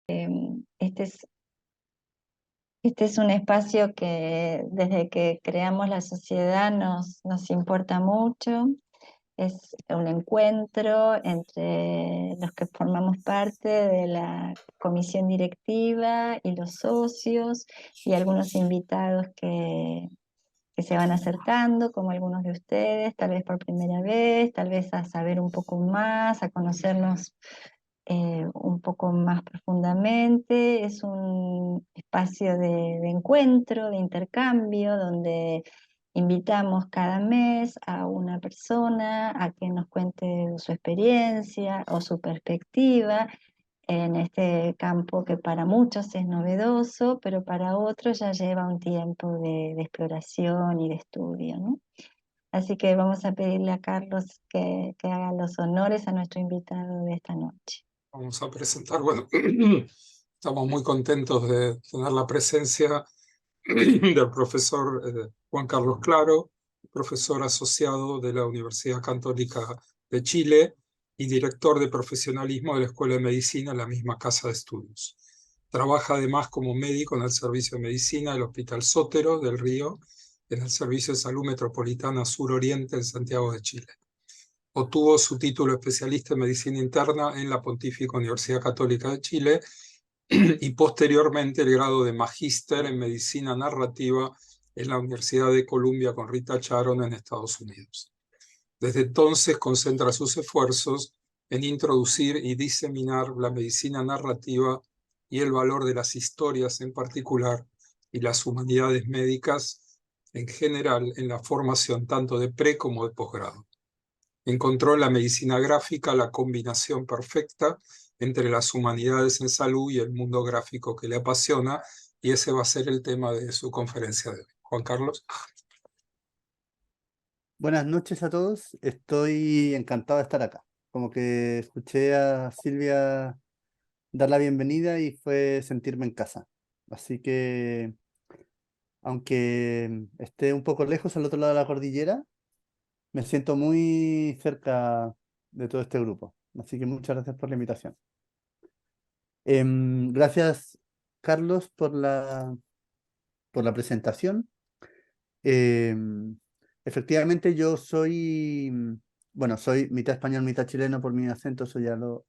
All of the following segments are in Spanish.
Este es, este es un espacio que desde que creamos la sociedad nos importa mucho. Es un encuentro entre los que formamos parte de la comisión directiva y los socios y algunos invitados que se van acercando, como algunos de ustedes, tal vez por primera vez, tal vez a saber un poco más, a conocernos un poco más profundamente. Es un espacio de encuentro, de intercambio, donde invitamos cada mes a una persona a que nos cuente su experiencia o su perspectiva en este campo que para muchos es novedoso, pero para otros ya lleva un tiempo de exploración y de estudio, ¿no? Así que vamos a pedirle a Carlos que haga los honores a nuestro invitado de esta noche. Vamos a presentar, bueno, estamos muy contentos de tener la presencia del profesor Juan Carlos Claro, profesor asociado de la Universidad Católica de Chile y director de profesionalismo de la Escuela de Medicina en la misma casa de estudios. Trabaja además como médico en el Servicio de Medicina del Hospital Sótero del Río, en el Servicio de Salud Metropolitana Sur Oriente en Santiago de Chile. Obtuvo su título especialista en medicina interna en la Pontificia Universidad Católica de Chile y posteriormente el grado de magíster en medicina narrativa en la Universidad de Columbia con Rita Charon en Estados Unidos. Desde entonces concentra sus esfuerzos en introducir y diseminar la medicina narrativa y el valor de las historias en particular y las humanidades médicas en general en la formación tanto de pre como de posgrado. Encontró en la medicina gráfica la combinación perfecta entre las humanidades en salud y el mundo gráfico que le apasiona, y ese va a ser el tema de su conferencia de hoy. Juan Carlos. Buenas noches a todos, estoy encantado de estar acá. Como que escuché a Silvia dar la bienvenida y fue sentirme en casa. Así que, aunque esté un poco lejos al otro lado de la cordillera, me siento muy cerca de todo este grupo. Así que muchas gracias por la invitación. Gracias, Carlos, por la presentación. Efectivamente, yo soy, bueno, soy mitad español, mitad chileno por mi acento, eso ya lo,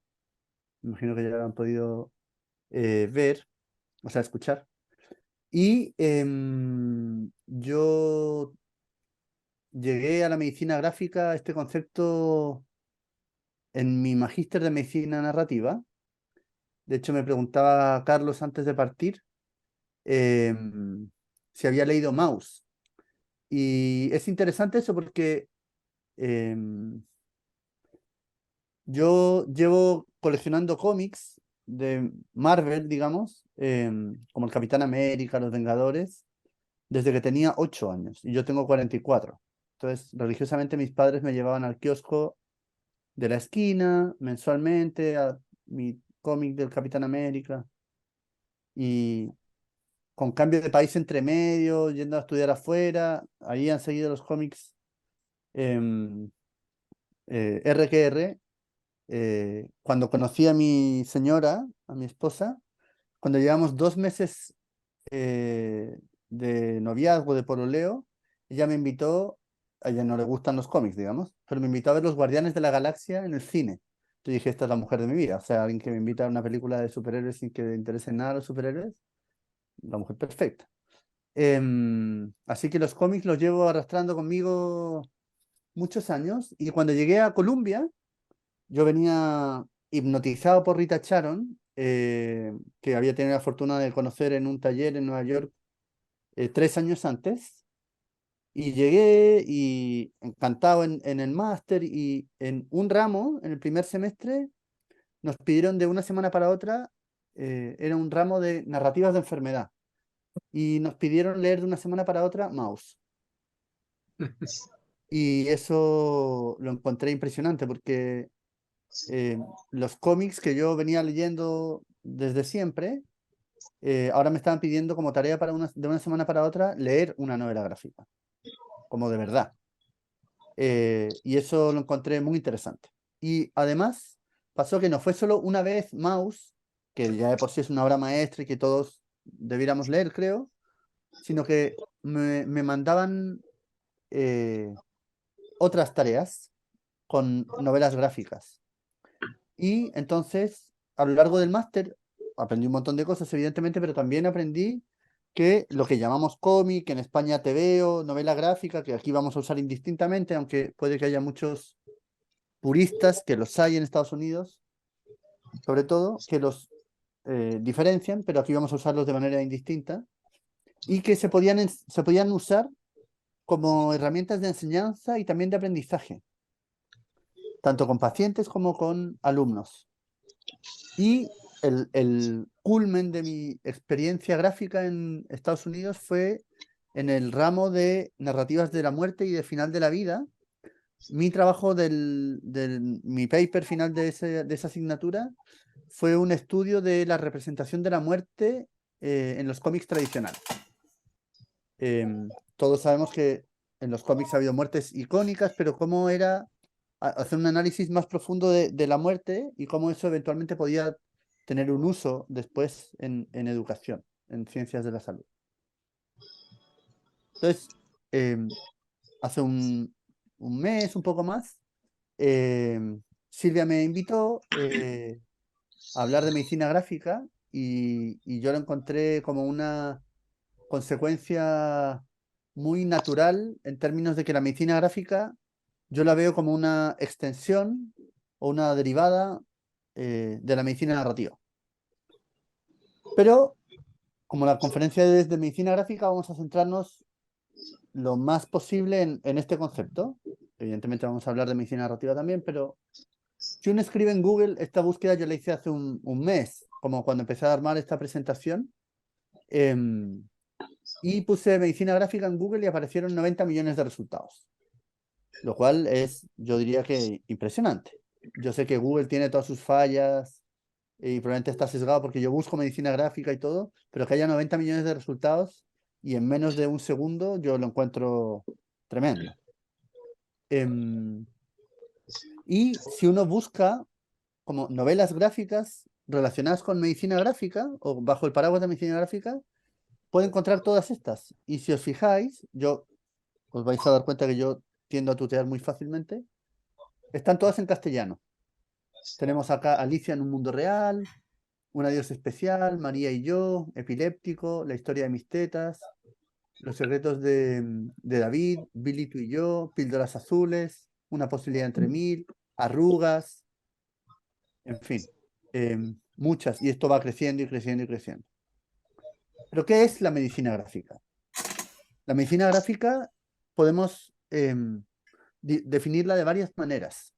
me imagino que ya lo han podido ver, o sea, escuchar. Y yo llegué a la medicina gráfica, a este concepto, en mi magíster de medicina narrativa. De hecho, me preguntaba Carlos antes de partir si había leído Maus. Y es interesante eso porque yo llevo coleccionando cómics de Marvel, digamos, como el Capitán América, los Vengadores, desde que tenía 8 años y yo tengo 44. Entonces, religiosamente mis padres me llevaban al kiosco de la esquina mensualmente a mi cómic del Capitán América y con cambio de país entre medio, yendo a estudiar afuera, ahí han seguido los cómics R que R. Cuando conocí a mi señora, a mi esposa, cuando llevamos 2 meses de noviazgo, de pololeo, ella me invitó, a ella no le gustan los cómics, digamos, pero me invitó a ver Los Guardianes de la Galaxia en el cine. Yo dije, esta es la mujer de mi vida, o sea, alguien que me invita a una película de superhéroes sin que le interese nada a los superhéroes, la mujer perfecta. Así que los cómics los llevo arrastrando conmigo muchos años y cuando llegué a Columbia, yo venía hipnotizado por Rita Charon, que había tenido la fortuna de conocer en un taller en Nueva York 3 años antes. Y llegué y encantado en el máster y en un ramo, en el primer semestre, nos pidieron de una semana para otra, era un ramo de narrativas de enfermedad. Y nos pidieron leer de una semana para otra Maus. Y eso lo encontré impresionante porque los cómics que yo venía leyendo desde siempre, ahora me estaban pidiendo como tarea de una semana para otra leer una novela gráfica, como de verdad. Y eso lo encontré muy interesante. Y además pasó que no fue solo una vez Maus que ya de por sí es una obra maestra y que todos debiéramos leer, creo, sino que me mandaban otras tareas con novelas gráficas. Y entonces, a lo largo del máster, aprendí un montón de cosas, evidentemente, pero también aprendí que lo que llamamos cómic, en España TVO, novela gráfica, que aquí vamos a usar indistintamente, aunque puede que haya muchos puristas, que los hay en Estados Unidos, sobre todo, que los diferencian, pero aquí vamos a usarlos de manera indistinta, y que se podían usar como herramientas de enseñanza y también de aprendizaje, tanto con pacientes como con alumnos. Y el culmen de mi experiencia gráfica en Estados Unidos fue en el ramo de narrativas de la muerte y de final de la vida. Mi trabajo mi paper final de esa asignatura fue un estudio de la representación de la muerte en los cómics tradicionales. Todos sabemos que en los cómics ha habido muertes icónicas, pero cómo era hacer un análisis más profundo de la muerte y cómo eso eventualmente podía tener un uso después en educación, en ciencias de la salud. Entonces, hace un mes, un poco más, Silvia me invitó a hablar de medicina gráfica y yo lo encontré como una consecuencia muy natural en términos de que la medicina gráfica yo la veo como una extensión o una derivada de la medicina narrativa. Pero como la conferencia es de medicina gráfica, vamos a centrarnos lo más posible en este concepto. Evidentemente vamos a hablar de medicina narrativa también, pero si uno escribe en Google, esta búsqueda yo la hice hace un mes, como cuando empecé a armar esta presentación, y puse medicina gráfica en Google y aparecieron 90 millones de resultados, lo cual es, yo diría que impresionante. Yo sé que Google tiene todas sus fallas y probablemente está sesgado porque yo busco medicina gráfica y todo, pero que haya 90 millones de resultados y en menos de un segundo yo lo encuentro tremendo. Y si uno busca como novelas gráficas relacionadas con medicina gráfica o bajo el paraguas de medicina gráfica, puede encontrar todas estas. Y si os fijáis, os vais a dar cuenta que yo tiendo a tutear muy fácilmente, están todas en castellano. Tenemos acá Alicia en un mundo real, Un adiós especial, María y yo, Epiléptico, La historia de mis tetas, Los secretos de David, Billy, tú y yo, Píldoras azules, Una posibilidad entre mil, Arrugas, en fin, muchas. Y esto va creciendo y creciendo y creciendo. ¿Pero qué es la medicina gráfica? La medicina gráfica podemos definirla de varias maneras.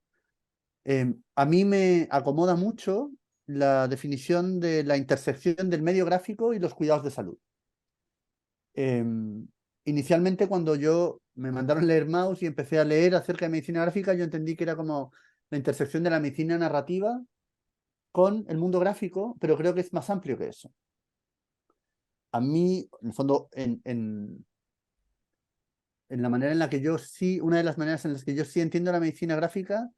A mí me acomoda mucho la definición de la intersección del medio gráfico y los cuidados de salud. Inicialmente, cuando me mandaron leer Maus y empecé a leer acerca de medicina gráfica, yo entendí que era como la intersección de la medicina narrativa con el mundo gráfico, pero creo que es más amplio que eso. A mí, en el fondo, en la manera en la que yo sí, una de las maneras en las que yo sí entiendo la medicina gráfica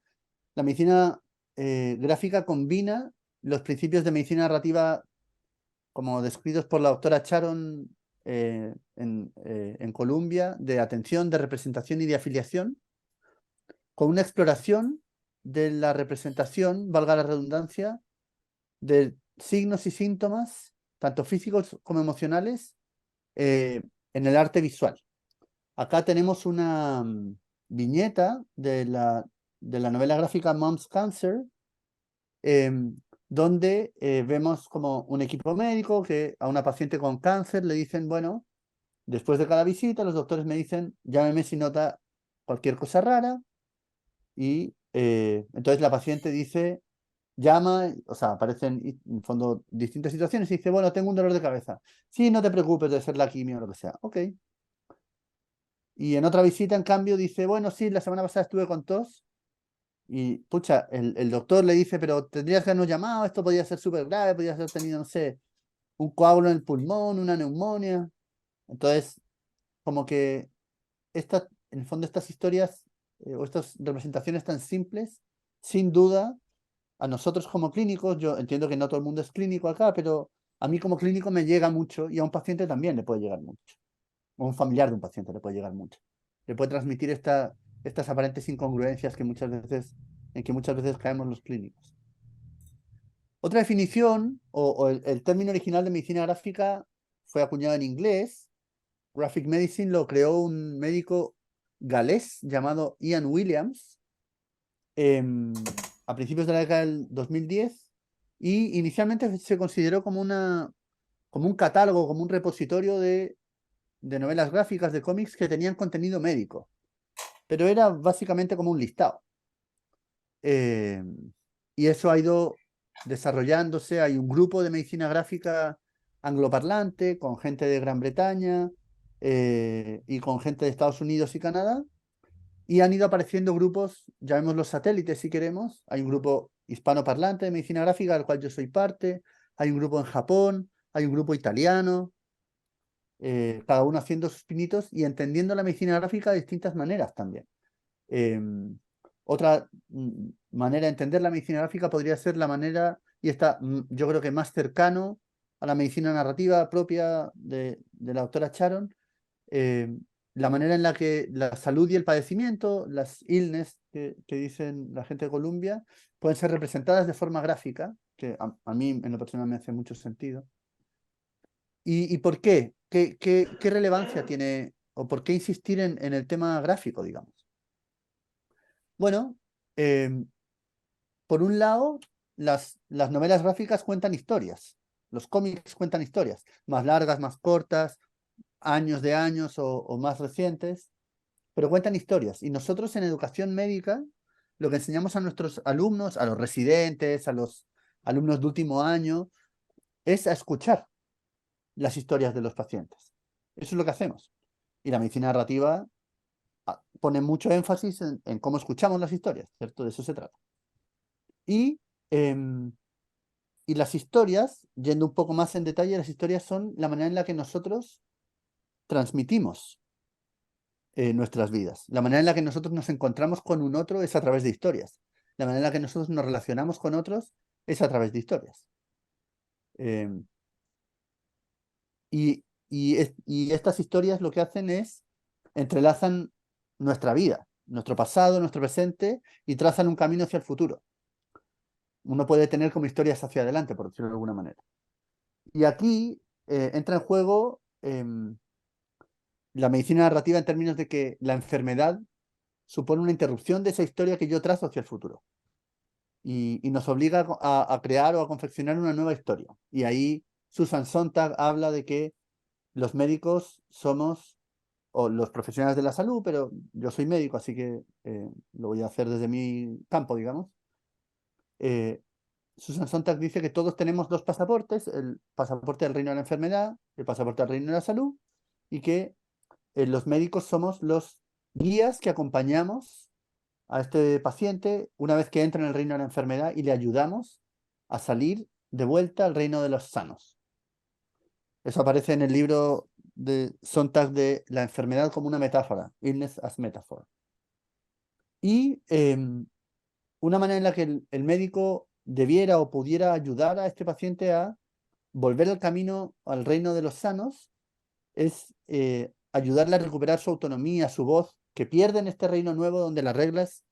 combina los principios de medicina narrativa como descritos por la doctora Sharon en Columbia, de atención, de representación y de afiliación, con una exploración de la representación, valga la redundancia, de signos y síntomas, tanto físicos como emocionales, en el arte visual. Acá tenemos una viñeta de la novela gráfica Mom's Cancer, donde vemos como un equipo médico que a una paciente con cáncer le dicen, bueno, después de cada visita los doctores me dicen, llámeme si nota cualquier cosa rara, y entonces la paciente dice, llama, o sea, aparecen en fondo distintas situaciones y dice, bueno, tengo un dolor de cabeza. Sí, no te preocupes, de ser la quimio o lo que sea. Ok. Y en otra visita, en cambio, dice, bueno, sí, la semana pasada estuve con tos. Y, pucha, el doctor le dice, pero tendrías que habernos llamado, esto podría ser súper grave, podría haber tenido, no sé, un coágulo en el pulmón, una neumonía. Entonces, como que en el fondo estas historias o estas representaciones tan simples, sin duda, a nosotros como clínicos, yo entiendo que no todo el mundo es clínico acá, pero a mí como clínico me llega mucho y a un paciente también le puede llegar mucho. O a un familiar de un paciente le puede llegar mucho. Le puede transmitir estas aparentes incongruencias que en que muchas veces caemos los clínicos. Otra definición, o el término original de medicina gráfica fue acuñado en inglés. Graphic Medicine lo creó un médico galés llamado Ian Williams a principios de la década del 2010 y inicialmente se consideró como un catálogo, como un repositorio de novelas gráficas, de cómics que tenían contenido médico, pero era básicamente como un listado. Y eso ha ido desarrollándose. Hay un grupo de medicina gráfica angloparlante con gente de Gran Bretaña y con gente de Estados Unidos y Canadá, y han ido apareciendo grupos, llamémoslos satélites si queremos. Hay un grupo hispanoparlante de medicina gráfica del cual yo soy parte, hay un grupo en Japón, hay un grupo italiano, cada uno haciendo sus pinitos y entendiendo la medicina gráfica de distintas maneras también. Otra manera de entender la medicina gráfica podría ser la manera, y está yo creo que más cercano a la medicina narrativa propia de la doctora Sharon, la manera en la que la salud y el padecimiento, las illness que dicen la gente de Columbia, pueden ser representadas de forma gráfica, que a mí en lo personal me hace mucho sentido. ¿Y por qué? ¿Qué relevancia tiene o por qué insistir en el tema gráfico, digamos? Bueno, por un lado, las novelas gráficas cuentan historias, los cómics cuentan historias, más largas, más cortas, años de años o más recientes, pero cuentan historias. Y nosotros en educación médica lo que enseñamos a nuestros alumnos, a los residentes, a los alumnos de último año, es a escuchar las historias de los pacientes. Eso es lo que hacemos. Y la medicina narrativa pone mucho énfasis en cómo escuchamos las historias, ¿cierto? De eso se trata. Y las historias, yendo un poco más en detalle, las historias son la manera en la que nosotros transmitimos nuestras vidas. La manera en la que nosotros nos encontramos con un otro es a través de historias. La manera en la que nosotros nos relacionamos con otros es a través de historias. Y estas historias lo que hacen es entrelazan nuestra vida, nuestro pasado, nuestro presente, y trazan un camino hacia el futuro. Uno puede tener como historias hacia adelante, por decirlo de alguna manera. Y aquí entra en juego la medicina narrativa en términos de que la enfermedad supone una interrupción de esa historia que yo trazo hacia el futuro. Y nos obliga a crear o a confeccionar una nueva historia. Y ahí Susan Sontag habla de que los médicos somos, o los profesionales de la salud, pero yo soy médico, así que lo voy a hacer desde mi campo, digamos. Susan Sontag dice que todos tenemos dos pasaportes, el pasaporte del reino de la enfermedad, el pasaporte del reino de la salud, y que los médicos somos los guías que acompañamos a este paciente una vez que entra en el reino de la enfermedad y le ayudamos a salir de vuelta al reino de los sanos. Eso aparece en el libro de Sontag de La enfermedad como una metáfora, Illness as Metaphor. Y una manera en la que el médico debiera o pudiera ayudar a este paciente a volver al camino al reino de los sanos es ayudarle a recuperar su autonomía, su voz, que pierde en este reino nuevo donde las reglas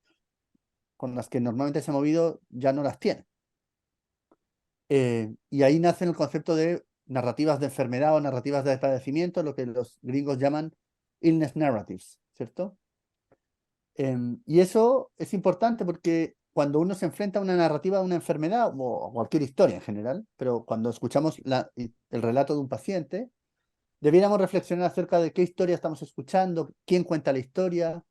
con las que normalmente se ha movido ya no las tiene. Y ahí nace el concepto de narrativas de enfermedad o narrativas de padecimiento, lo que los gringos llaman illness narratives, ¿cierto? Y eso es importante porque cuando uno se enfrenta a una narrativa de una enfermedad o a cualquier historia en general, pero cuando escuchamos el relato de un paciente, debiéramos reflexionar acerca de qué historia estamos escuchando, quién cuenta la historia,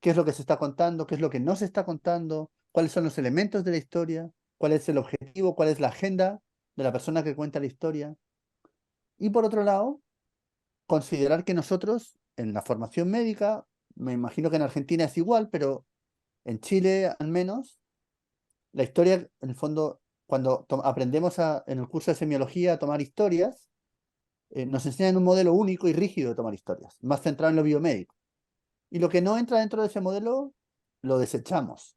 qué es lo que se está contando, qué es lo que no se está contando, cuáles son los elementos de la historia, cuál es el objetivo, cuál es la agenda de la persona que cuenta la historia. Y por otro lado, considerar que nosotros, en la formación médica, me imagino que en Argentina es igual, pero en Chile al menos, la historia, en el fondo, cuando aprendemos en el curso de semiología a tomar historias, nos enseñan un modelo único y rígido de tomar historias, más centrado en lo biomédico. Y lo que no entra dentro de ese modelo, lo desechamos.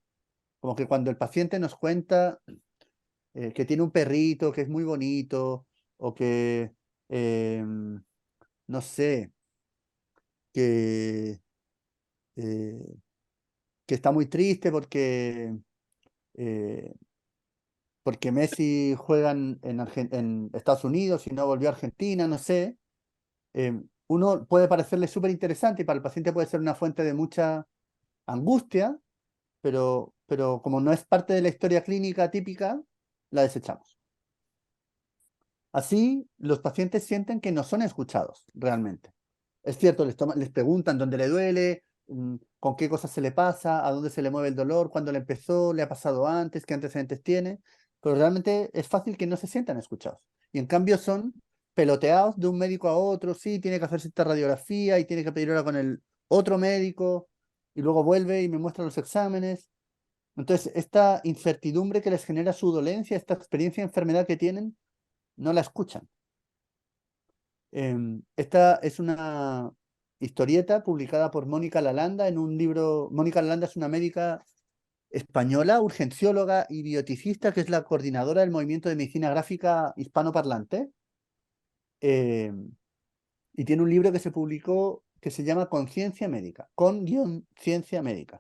Como que cuando el paciente nos cuenta que tiene un perrito que es muy bonito, o que, no sé, que, eh, que está muy triste eh, porque Messi juega en Estados Unidos y no volvió a Argentina, no sé. Uno puede parecerle súper interesante y para el paciente puede ser una fuente de mucha angustia, pero como no es parte de la historia clínica típica, la desechamos. Así, los pacientes sienten que no son escuchados realmente. Es cierto, les preguntan dónde le duele, con qué cosas se le pasa, a dónde se le mueve el dolor, cuándo le empezó, le ha pasado antes, qué antecedentes tiene, pero realmente es fácil que no se sientan escuchados. Y en cambio son peloteados de un médico a otro, sí, tiene que hacerse esta radiografía y tiene que pedir hora con el otro médico, y luego vuelve y me muestra los exámenes. Entonces, esta incertidumbre que les genera su dolencia, esta experiencia de enfermedad que tienen, no la escuchan. Esta es una historieta publicada por Mónica Lalanda en un libro. Mónica Lalanda es una médica española, urgencióloga y bioticista, que es la coordinadora del movimiento de medicina gráfica hispanoparlante. Y tiene un libro que se publicó que se llama Conciencia Médica, con-ciencia médica.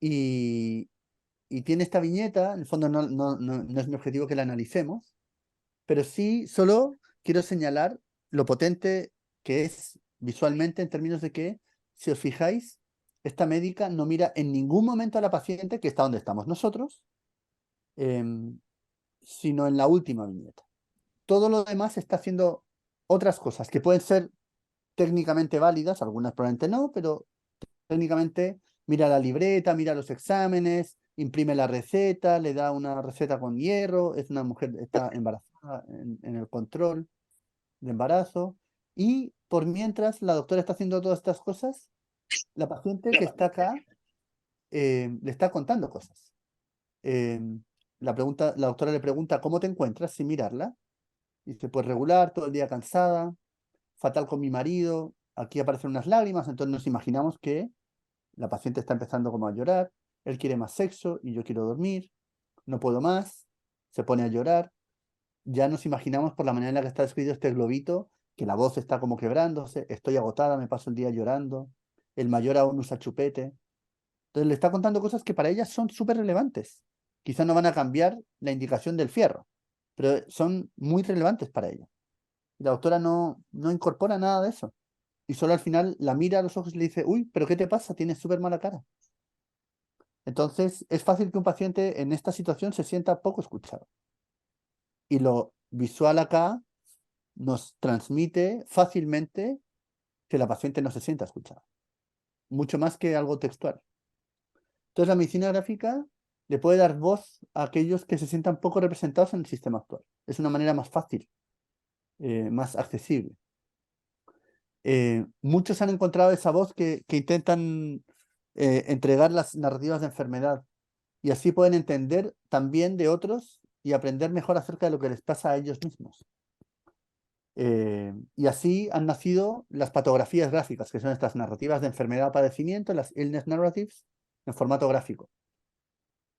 Y tiene esta viñeta, en el fondo no es mi objetivo que la analicemos, pero sí solo quiero señalar lo potente que es visualmente en términos de que, si os fijáis, esta médica no mira en ningún momento a la paciente, que está donde estamos nosotros, sino en la última viñeta. Todo lo demás está haciendo otras cosas que pueden ser técnicamente válidas, algunas probablemente no, pero técnicamente mira la libreta, mira los exámenes, imprime la receta, le da una receta con hierro, es una mujer, está embarazada en el control de embarazo, y por mientras la doctora está haciendo todas estas cosas, la paciente que está acá le está contando cosas. Eh, la doctora le pregunta cómo te encuentras sin mirarla, y dice, pues regular, todo el día cansada, fatal con mi marido, aquí aparecen unas lágrimas, entonces nos imaginamos que la paciente está empezando como a llorar, él quiere más sexo y yo quiero dormir, no puedo más, se pone a llorar. Ya nos imaginamos por la manera en la que está escrito este globito, que la voz está como quebrándose, estoy agotada, me paso el día llorando, el mayor aún usa chupete. Entonces le está contando cosas que para ellas son súper relevantes. Quizás no van a cambiar la indicación del fierro, pero son muy relevantes para ella. Y la doctora no incorpora nada de eso. Y solo al final la mira a los ojos y le dice, uy, pero ¿qué te pasa? Tienes súper mala cara. Entonces, es fácil que un paciente en esta situación se sienta poco escuchado. Y lo visual acá nos transmite fácilmente que la paciente no se sienta escuchada, mucho más que algo textual. Entonces, la medicina gráfica le puede dar voz a aquellos que se sientan poco representados en el sistema actual. Es una manera más fácil, más accesible. Muchos han encontrado esa voz que intentan entregar las narrativas de enfermedad, y así pueden entender también de otros y aprender mejor acerca de lo que les pasa a ellos mismos. Y así han nacido las patografías gráficas, que son estas narrativas de enfermedad o padecimiento, las illness narratives, en formato gráfico.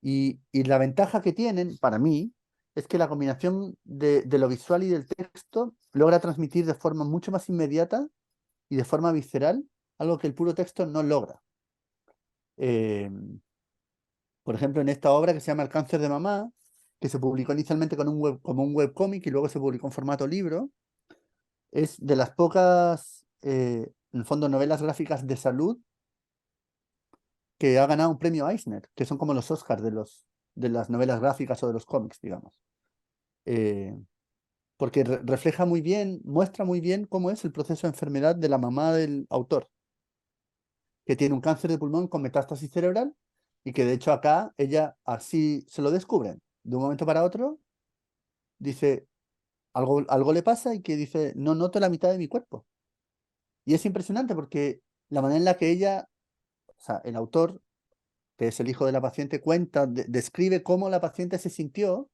Y la ventaja que tienen, para mí, es que la combinación de lo visual y del texto logra transmitir de forma mucho más inmediata y de forma visceral algo que el puro texto no logra. Por ejemplo, en esta obra que se llama El cáncer de mamá, que se publicó inicialmente como un webcómic y luego se publicó en formato libro, es de las pocas, en el fondo, novelas gráficas de salud que ha ganado un premio Eisner, que son como los Oscars de las novelas gráficas o de los cómics, digamos. Porque refleja muy bien, muestra muy bien cómo es el proceso de enfermedad de la mamá del autor, que tiene un cáncer de pulmón con metástasis cerebral y que de hecho acá ella así se lo descubren. De un momento para otro dice, algo le pasa y que dice, no noto la mitad de mi cuerpo. Y es impresionante porque la manera en la que ella, o sea, el autor, que es el hijo de la paciente, cuenta, describe cómo la paciente se sintió,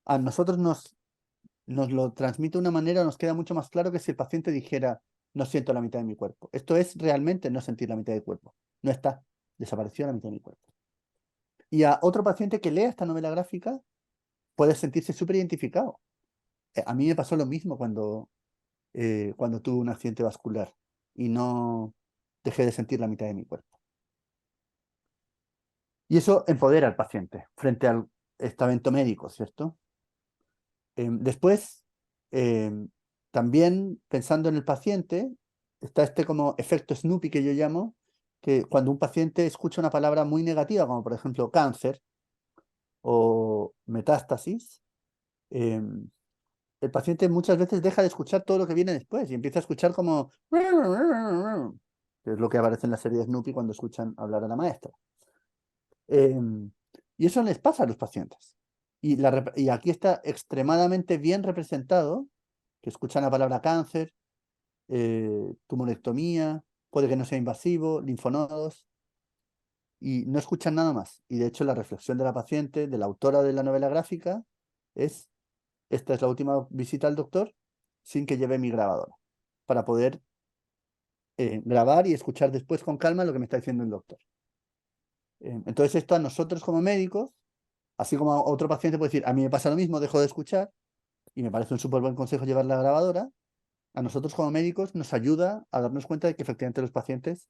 a nosotros nos lo transmite de una manera, nos queda mucho más claro que si el paciente dijera, no siento la mitad de mi cuerpo. Esto es realmente no sentir la mitad del cuerpo. No está, desapareció la mitad de mi cuerpo. Y a otro paciente que lea esta novela gráfica puede sentirse súper identificado. A mí me pasó lo mismo cuando tuve un accidente vascular y no dejé de sentir la mitad de mi cuerpo. Y eso empodera al paciente frente a este evento médico, ¿cierto? Después, también pensando en el paciente, está este como efecto Snoopy que yo llamo, que cuando un paciente escucha una palabra muy negativa, como por ejemplo cáncer o metástasis, el paciente muchas veces deja de escuchar todo lo que viene después y empieza a escuchar como que es lo que aparece en la serie de Snoopy cuando escuchan hablar a la maestra. Y eso les pasa a los pacientes. Y aquí está extremadamente bien representado, que escuchan la palabra cáncer, tumorectomía, puede que no sea invasivo, linfonodos, y no escuchan nada más. Y de hecho la reflexión de la paciente, de la autora de la novela gráfica, es: esta es la última visita al doctor sin que lleve mi grabadora, para poder grabar y escuchar después con calma lo que me está diciendo el doctor. Entonces esto a nosotros como médicos, así como a otro paciente puede decir, a mí me pasa lo mismo, dejo de escuchar, y me parece un súper buen consejo llevar la grabadora, a nosotros como médicos nos ayuda a darnos cuenta de que efectivamente los pacientes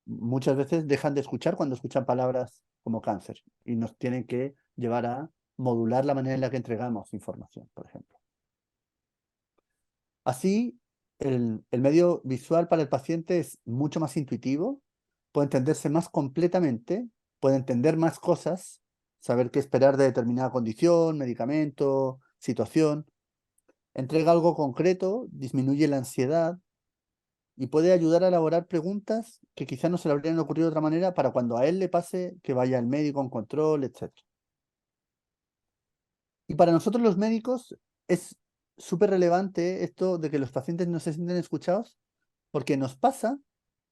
muchas veces dejan de escuchar cuando escuchan palabras como cáncer y nos tienen que llevar a modular la manera en la que entregamos información, por ejemplo. Así, el medio visual para el paciente es mucho más intuitivo, puede entenderse más completamente, puede entender más cosas, saber qué esperar de determinada condición, medicamento, situación, entrega algo concreto, disminuye la ansiedad y puede ayudar a elaborar preguntas que quizás no se le habrían ocurrido de otra manera para cuando a él le pase que vaya el médico en control, etc. Y para nosotros los médicos es súper relevante esto de que los pacientes no se sienten escuchados, porque nos pasa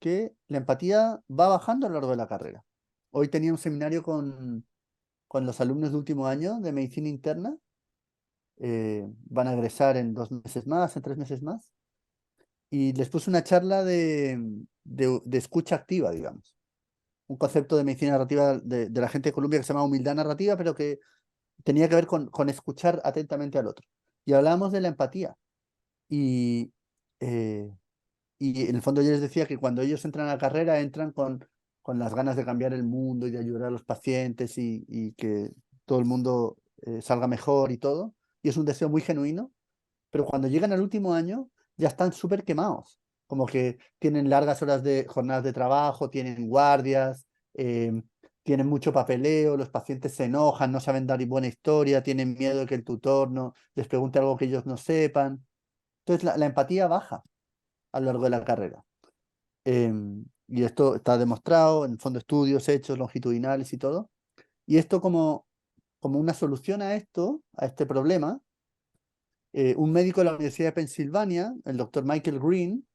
que la empatía va bajando a lo largo de la carrera. Hoy tenía un seminario con los alumnos de último año de medicina interna. Van a egresar en 2 meses más, en 3 meses más. Y les puse una charla de escucha activa, digamos. Un concepto de medicina narrativa de la gente de Colombia que se llama humildad narrativa, pero que tenía que ver con escuchar atentamente al otro. Y hablábamos de la empatía. Y, eh, y en el fondo yo les decía que cuando ellos entran a la carrera, entran con las ganas de cambiar el mundo y de ayudar a los pacientes y que todo el mundo salga mejor y todo. Y es un deseo muy genuino, pero cuando llegan al último año ya están súper quemados. Como que tienen largas horas de jornadas de trabajo, tienen guardias, tienen mucho papeleo, los pacientes se enojan, no saben dar buena historia, tienen miedo de que el tutor no les pregunte algo que ellos no sepan. Entonces la empatía baja a lo largo de la carrera. Y esto está demostrado en el fondo, estudios hechos longitudinales y todo. Y esto como una solución a esto, a este problema, un médico de la Universidad de Pensilvania, el doctor Michael Green,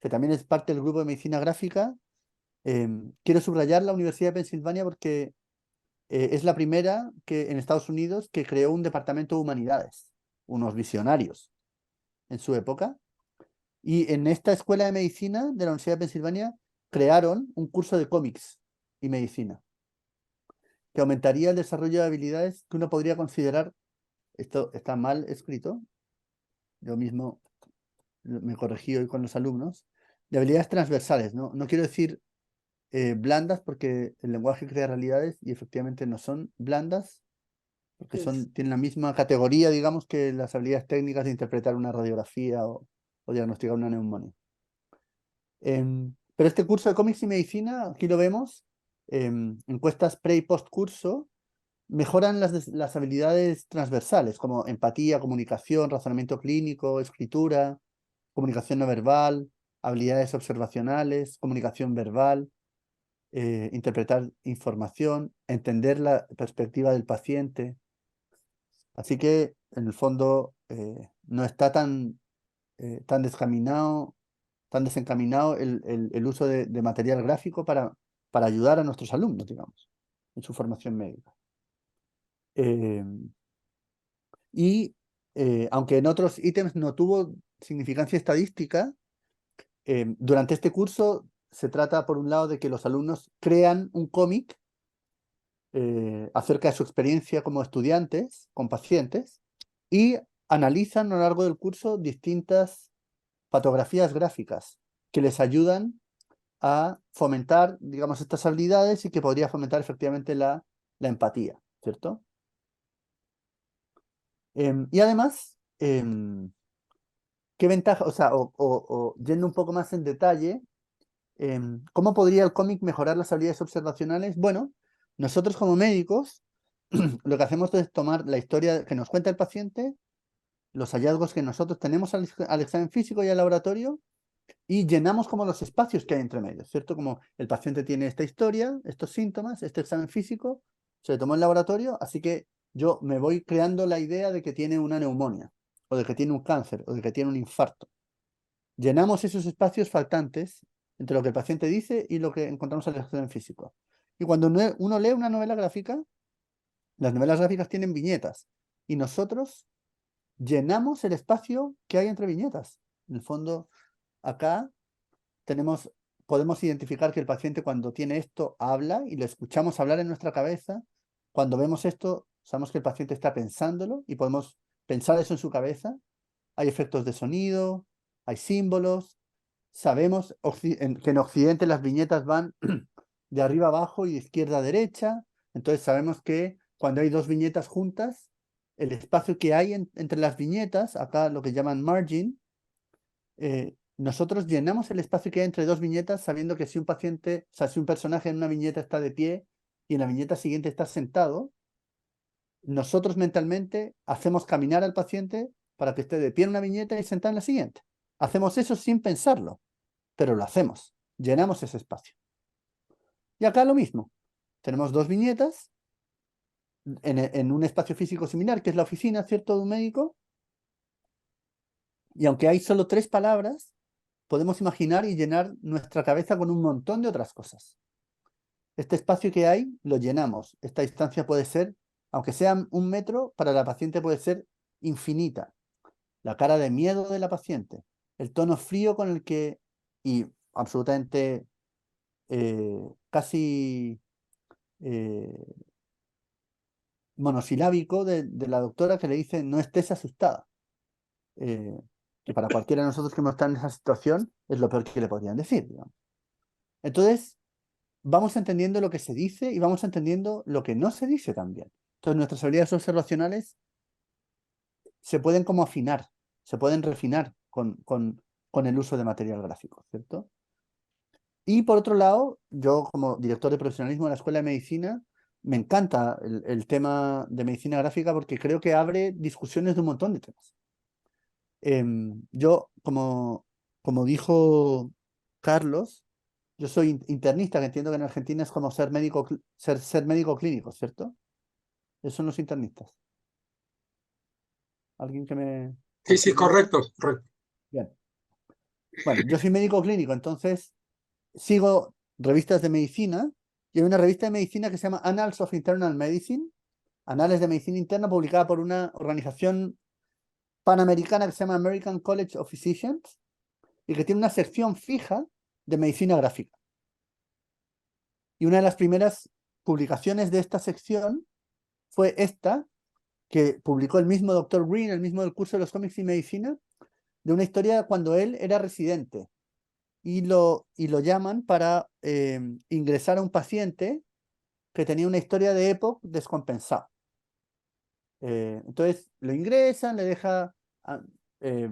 que también es parte del grupo de medicina gráfica, quiero subrayar la Universidad de Pensilvania porque es la primera que en Estados Unidos que creó un departamento de humanidades, unos visionarios en su época. Y en esta escuela de medicina de la Universidad de Pensilvania crearon un curso de cómics y medicina, que aumentaría el desarrollo de habilidades que uno podría considerar, esto está mal escrito, yo mismo me corregí hoy con los alumnos, de habilidades transversales, ¿no? No quiero decir blandas porque el lenguaje crea realidades y efectivamente no son blandas, porque tienen la misma categoría, digamos, que las habilidades técnicas de interpretar una radiografía o diagnosticar una neumonía. Pero este curso de cómics y medicina, aquí lo vemos, encuestas pre y post curso, mejoran las habilidades transversales, como empatía, comunicación, razonamiento clínico, escritura, comunicación no verbal, habilidades observacionales, comunicación verbal, interpretar información, entender la perspectiva del paciente. Así que, en el fondo, no está tan desencaminado el uso de material gráfico para ayudar a nuestros alumnos, digamos, en su formación médica. Y aunque en otros ítems no tuvo significancia estadística, durante este curso se trata, por un lado, de que los alumnos crean un cómic acerca de su experiencia como estudiantes con pacientes y analizan a lo largo del curso distintas fotografías gráficas que les ayudan a fomentar, digamos, estas habilidades y que podría fomentar efectivamente la empatía, ¿cierto? Y además, ¿qué ventaja? O sea, yendo un poco más en detalle, ¿cómo podría el cómic mejorar las habilidades observacionales? Bueno, nosotros como médicos lo que hacemos es tomar la historia que nos cuenta el paciente, los hallazgos que nosotros tenemos al examen físico y al laboratorio, y llenamos como los espacios que hay entre medios, ¿cierto? Como el paciente tiene esta historia, estos síntomas, este examen físico, se le tomó en laboratorio, así que yo me voy creando la idea de que tiene una neumonía, o de que tiene un cáncer, o de que tiene un infarto. Llenamos esos espacios faltantes entre lo que el paciente dice y lo que encontramos en el examen físico. Y cuando uno lee una novela gráfica, las novelas gráficas tienen viñetas, y nosotros llenamos el espacio que hay entre viñetas. En el fondo, acá podemos identificar que el paciente cuando tiene esto habla y lo escuchamos hablar en nuestra cabeza. Cuando vemos esto, sabemos que el paciente está pensándolo y podemos pensar eso en su cabeza. Hay efectos de sonido, hay símbolos. Sabemos que en Occidente las viñetas van de arriba a abajo y de izquierda a derecha. Entonces sabemos que cuando hay dos viñetas juntas, el espacio que hay entre las viñetas, acá lo que llaman margin, nosotros llenamos el espacio que hay entre dos viñetas sabiendo que si un paciente, o sea, si un personaje en una viñeta está de pie y en la viñeta siguiente está sentado, nosotros mentalmente hacemos caminar al paciente para que esté de pie en una viñeta y sentado en la siguiente. Hacemos eso sin pensarlo, pero lo hacemos, llenamos ese espacio. Y acá lo mismo, tenemos dos viñetas en un espacio físico similar, que es la oficina, ¿cierto?, de un médico, y aunque hay solo 3 palabras, podemos imaginar y llenar nuestra cabeza con un montón de otras cosas. Este espacio que hay lo llenamos. Esta distancia puede ser, aunque sea 1 metro, para la paciente puede ser infinita. La cara de miedo de la paciente, el tono frío con el que, y absolutamente casi monosilábico de la doctora que le dice no estés asustada. Que para cualquiera de nosotros que hemos estado en esa situación es lo peor que le podrían decir, digamos. Entonces, vamos entendiendo lo que se dice y vamos entendiendo lo que no se dice también. Entonces, nuestras habilidades observacionales se pueden como afinar, se pueden refinar con el uso de material gráfico, ¿cierto? Y por otro lado, yo como director de profesionalismo de la Escuela de Medicina, me encanta el tema de medicina gráfica porque creo que abre discusiones de un montón de temas. Yo, como dijo Carlos, yo soy internista, que entiendo que en Argentina es como ser médico, ser médico clínico, ¿cierto? Esos son los internistas. ¿Alguien que me...? Sí, sí, correcto, correcto. Bien. Bueno, yo soy médico clínico, entonces sigo revistas de medicina y hay una revista de medicina que se llama Annals of Internal Medicine, Anales de Medicina Interna, publicada por una organización panamericana que se llama American College of Physicians y que tiene una sección fija de medicina gráfica. Y una de las primeras publicaciones de esta sección fue esta, que publicó el mismo Dr. Green, el mismo del curso de los cómics y medicina, de una historia cuando él era residente. Y lo llaman para ingresar a un paciente que tenía una historia de EPOC descompensada. Entonces lo ingresan, le deja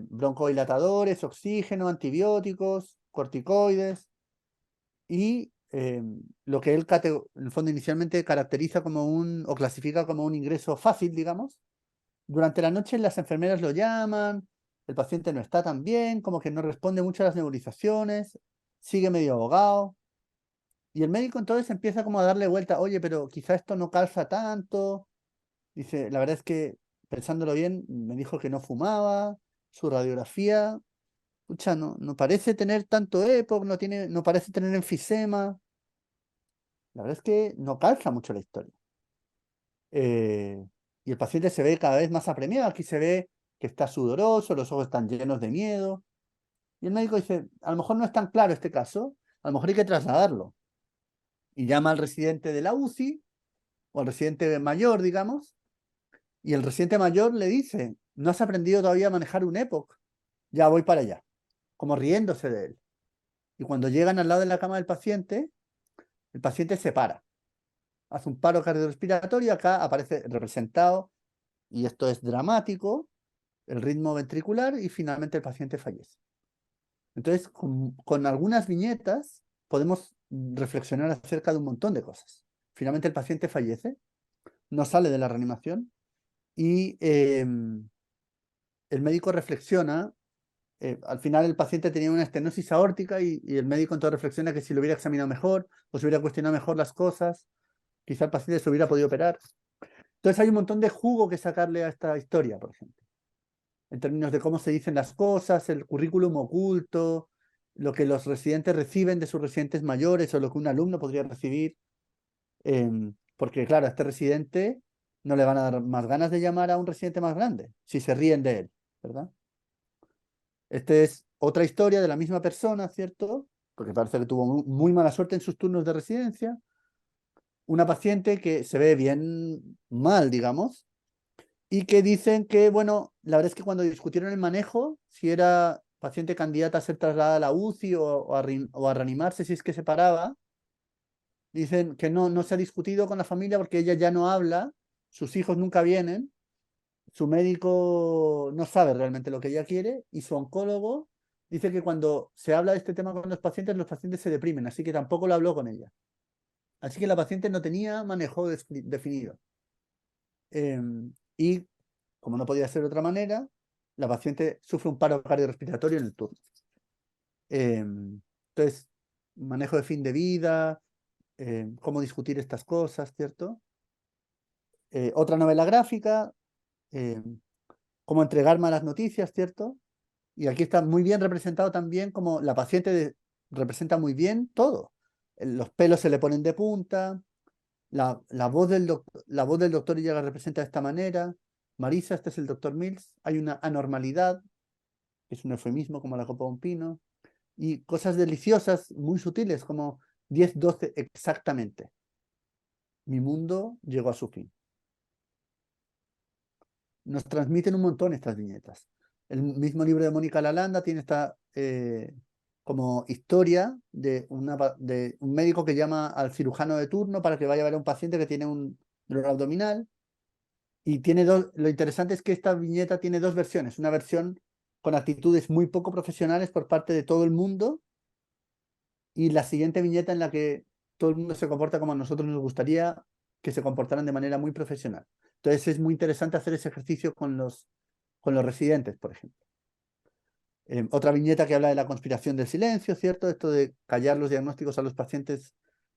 broncodilatadores, oxígeno, antibióticos, corticoides, y lo que él en el fondo inicialmente caracteriza como o clasifica como un ingreso fácil, digamos. Durante la noche las enfermeras lo llaman, el paciente no está tan bien, como que no responde mucho a las nebulizaciones, sigue medio ahogado, y el médico entonces empieza como a darle vuelta, oye, pero quizá esto no calza tanto. Dice, la verdad es que pensándolo bien, me dijo que no fumaba, su radiografía, pucha, no parece tener tanto EPOC, no parece tener enfisema. La verdad es que no calza mucho la historia. Y el paciente se ve cada vez más apremiado. Aquí se ve que está sudoroso, los ojos están llenos de miedo. Y el médico dice, a lo mejor no es tan claro este caso, a lo mejor hay que trasladarlo. Y llama al residente de la UCI o al residente mayor, digamos, y el residente mayor le dice, no has aprendido todavía a manejar un EPOC, ya voy para allá, como riéndose de él. Y cuando llegan al lado de la cama del paciente, el paciente se para, hace un paro cardiorrespiratorio, acá aparece representado, y esto es dramático, el ritmo ventricular, y finalmente el paciente fallece. Entonces, con algunas viñetas podemos reflexionar acerca de un montón de cosas. Finalmente el paciente fallece, no sale de la reanimación, y el médico reflexiona. Al final el paciente tenía una estenosis aórtica y el médico entonces reflexiona que si lo hubiera examinado mejor o si hubiera cuestionado mejor las cosas, quizá el paciente se hubiera podido operar. Entonces hay un montón de jugo que sacarle a esta historia, por ejemplo, en términos de cómo se dicen las cosas, el currículum oculto, lo que los residentes reciben de sus residentes mayores o lo que un alumno podría recibir, porque claro, a este residente no le van a dar más ganas de llamar a un residente más grande si se ríen de él, ¿verdad? Esta es otra historia de la misma persona, ¿cierto? Porque parece que tuvo muy mala suerte en sus turnos de residencia. Una paciente que se ve bien mal, digamos, y que dicen que, bueno, la verdad es que cuando discutieron el manejo, si era paciente candidata a ser trasladada a la UCI o a reanimarse si es que se paraba, dicen que no se ha discutido con la familia porque ella ya no habla, sus hijos nunca vienen, su médico no sabe realmente lo que ella quiere y su oncólogo dice que cuando se habla de este tema con los pacientes se deprimen, así que tampoco lo habló con ella. Así que la paciente no tenía manejo definido. Y como no podía ser de otra manera, la paciente sufre un paro cardiorrespiratorio en el turno. Entonces, manejo de fin de vida, cómo discutir estas cosas, ¿cierto? Otra novela gráfica, cómo entregar malas noticias, ¿cierto? Y aquí está muy bien representado también como la paciente representa muy bien todo. Los pelos se le ponen de punta, la voz del doctor ella la representa de esta manera. Marisa, este es el doctor Mills. Hay una anormalidad, que es un eufemismo como la copa de un pino. Y cosas deliciosas, muy sutiles, como 10-12 exactamente. Mi mundo llegó a su fin. Nos transmiten un montón estas viñetas. El mismo libro de Mónica Lalanda tiene esta como historia de un médico que llama al cirujano de turno para que vaya a ver a un paciente que tiene un dolor abdominal. Y tiene lo interesante es que esta viñeta tiene dos versiones. Una versión con actitudes muy poco profesionales por parte de todo el mundo y la siguiente viñeta en la que todo el mundo se comporta como a nosotros nos gustaría que se comportaran de manera muy profesional. Entonces es muy interesante hacer ese ejercicio con los residentes, por ejemplo. Otra viñeta que habla de la conspiración del silencio, ¿cierto? Esto de callar los diagnósticos a los pacientes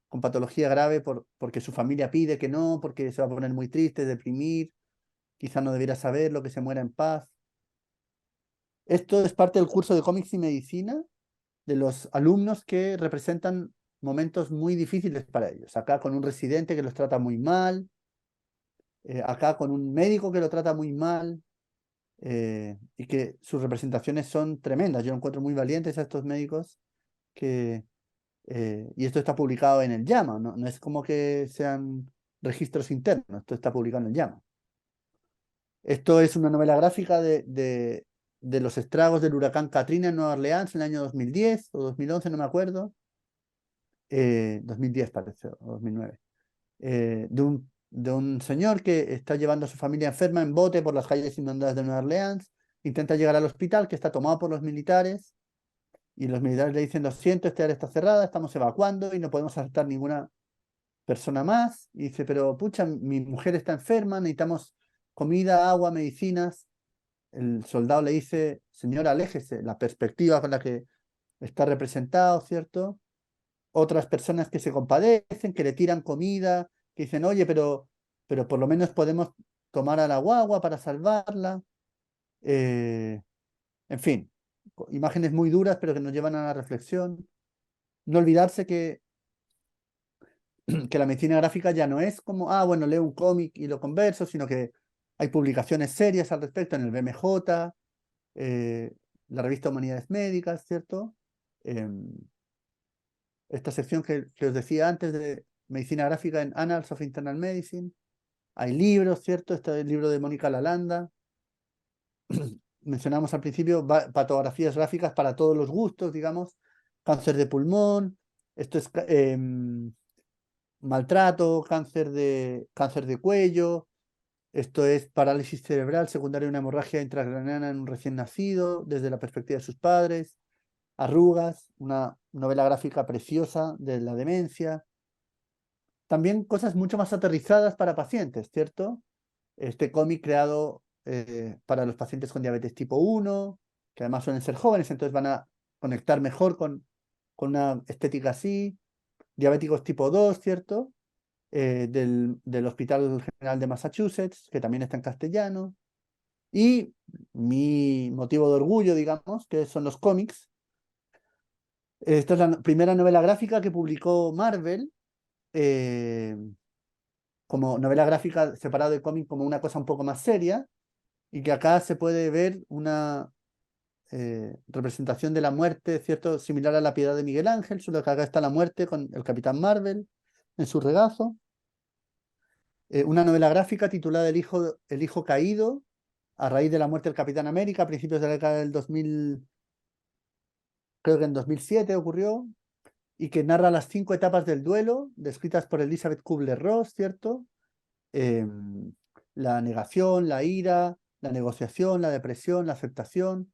con patología grave porque su familia pide que no, porque se va a poner muy triste, deprimir, quizá no debiera saberlo, que se muera en paz. Esto es parte del curso de cómics y medicina de los alumnos que representan momentos muy difíciles para ellos. Acá con un residente que los trata muy mal, acá con un médico que lo trata muy mal, y que sus representaciones son tremendas. Yo encuentro muy valientes a estos médicos y esto está publicado en el JAMA, no es como que sean registros internos, esto está publicado en el JAMA. Esto es una novela gráfica de los estragos del huracán Katrina en Nueva Orleans en el año 2010 o 2011, no me acuerdo. 2010 parece, o 2009. De un señor que está llevando a su familia enferma en bote por las calles inundadas de Nueva Orleans, intenta llegar al hospital que está tomado por los militares y los militares le dicen, lo siento, esta área está cerrada, estamos evacuando y no podemos aceptar ninguna persona más. Y dice, pero pucha, mi mujer está enferma, necesitamos comida, agua, medicinas. El soldado le dice, señor, aléjese, la perspectiva con la que está representado, ¿cierto? Otras personas que se compadecen, que le tiran comida, que dicen, oye, pero por lo menos podemos tomar a la guagua para salvarla. En fin, imágenes muy duras, pero que nos llevan a la reflexión. No olvidarse que la medicina gráfica ya no es como, bueno, leo un cómic y lo converso, sino que hay publicaciones serias al respecto en el BMJ, la revista Humanidades Médicas, ¿cierto? Esta sección que os decía antes medicina gráfica en Annals of Internal Medicine. Hay libros, ¿cierto? Este es el libro de Mónica Lalanda. Mencionamos al principio patografías gráficas para todos los gustos, digamos. Cáncer de pulmón, esto es maltrato, cáncer de cuello, esto es parálisis cerebral secundaria a una hemorragia intracraneana en un recién nacido, desde la perspectiva de sus padres, arrugas, una novela gráfica preciosa de la demencia. También cosas mucho más aterrizadas para pacientes, ¿cierto? Este cómic creado para los pacientes con diabetes tipo 1, que además suelen ser jóvenes, entonces van a conectar mejor con una estética así. Diabéticos tipo 2, ¿cierto? Del Hospital General de Massachusetts, que también está en castellano. Y mi motivo de orgullo, digamos, que son los cómics. Esta es la primera novela gráfica que publicó Marvel, como novela gráfica separada de cómic como una cosa un poco más seria, y que acá se puede ver una representación de la muerte, ¿cierto? Similar a La Piedad de Miguel Ángel, solo que acá está la muerte con el Capitán Marvel en su regazo. Una novela gráfica titulada El hijo caído, a raíz de la muerte del Capitán América, a principios de la década del 2000, creo que en 2007 ocurrió, y que narra las 5 etapas del duelo, descritas por Elizabeth Kubler-Ross, ¿cierto? La negación, la ira, la negociación, la depresión, la aceptación.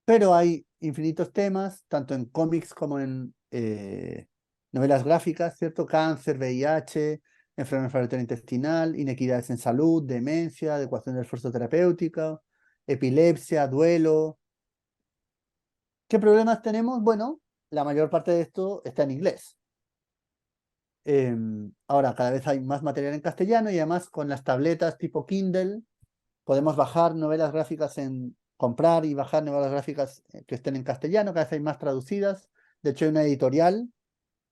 Pero hay infinitos temas, tanto en cómics como en novelas gráficas, ¿cierto? Cáncer, VIH, enfermedad intestinal, inequidades en salud, demencia, adecuación del esfuerzo terapéutico, epilepsia, duelo. ¿Qué problemas tenemos? Bueno, la mayor parte de esto está en inglés. Ahora cada vez hay más material en castellano y además con las tabletas tipo Kindle podemos bajar novelas gráficas comprar y bajar novelas gráficas que estén en castellano, cada vez hay más traducidas. De hecho hay una editorial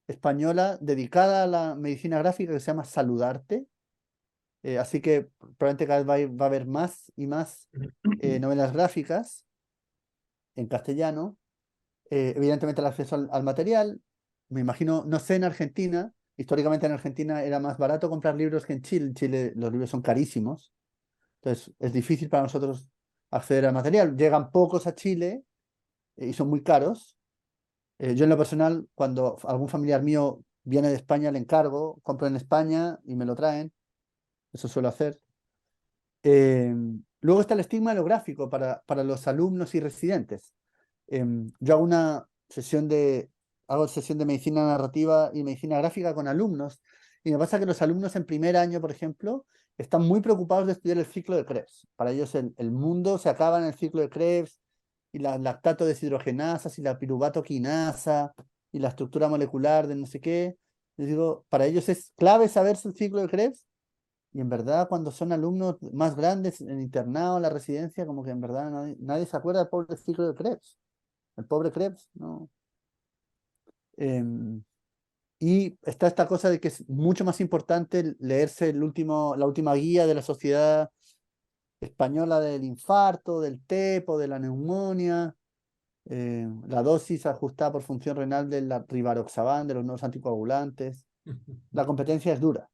española dedicada a la medicina gráfica que se llama Saludarte. Así que probablemente cada vez va a haber más y más novelas gráficas en castellano. Evidentemente el acceso al material, me imagino, no sé en Argentina, históricamente en Argentina era más barato comprar libros que en Chile. En Chile los libros son carísimos, entonces es difícil para nosotros acceder al material. Llegan pocos a Chile y son muy caros. Yo en lo personal, cuando algún familiar mío viene de España, le encargo, compro en España y me lo traen. Eso suelo hacer. Luego está el estigma de lo gráfico para los alumnos y residentes. Yo hago sesión de medicina narrativa y medicina gráfica con alumnos, y me pasa que los alumnos en primer año, por ejemplo, están muy preocupados de estudiar el ciclo de Krebs. Para ellos el mundo se acaba en el ciclo de Krebs, y la lactato deshidrogenasas, y la piruvato quinasa, y la estructura molecular de no sé qué. Les digo, para ellos es clave saberse el ciclo de Krebs, y en verdad cuando son alumnos más grandes, en internado, en la residencia, como que en verdad nadie se acuerda del pobre ciclo de Krebs. El pobre Krebs, ¿no? Y está esta cosa de que es mucho más importante leerse la última guía de la Sociedad Española del Infarto, del TEPO, de la neumonía, la dosis ajustada por función renal de la rivaroxaban, de los nuevos anticoagulantes. La competencia es dura.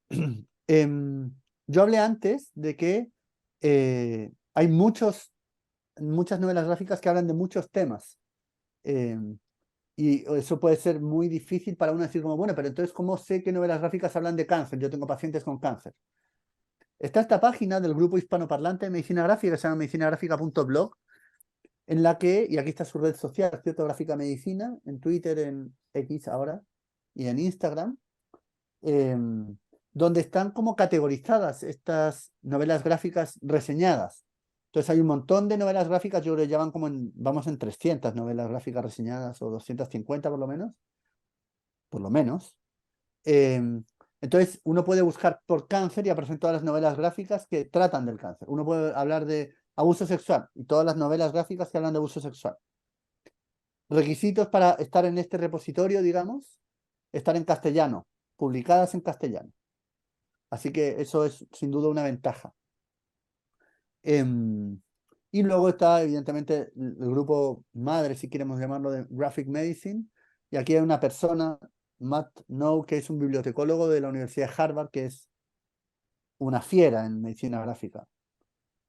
Yo hablé antes de que hay muchas novelas gráficas que hablan de muchos temas. Y eso puede ser muy difícil para uno decir como, bueno, pero entonces, ¿cómo sé qué novelas gráficas hablan de cáncer? Yo tengo pacientes con cáncer. Está esta página del grupo hispanoparlante de medicina gráfica, que se llama medicinagráfica.blog, en la que, y aquí está su red social, Cierto Gráfica Medicina, en Twitter, en X ahora, y en Instagram, donde están como categorizadas estas novelas gráficas reseñadas. Entonces hay un montón de novelas gráficas, yo creo que llevan vamos en 300 novelas gráficas reseñadas, o 250 por lo menos. Por lo menos. Entonces uno puede buscar por cáncer y aparecen todas las novelas gráficas que tratan del cáncer. Uno puede hablar de abuso sexual y todas las novelas gráficas que hablan de abuso sexual. Requisitos para estar en este repositorio, digamos, estar en castellano, publicadas en castellano. Así que eso es sin duda una ventaja. Y luego está evidentemente el grupo madre, si queremos llamarlo, de Graphic Medicine. Y aquí hay una persona Matt Know, que es un bibliotecólogo de la Universidad de Harvard, que es una fiera en medicina gráfica,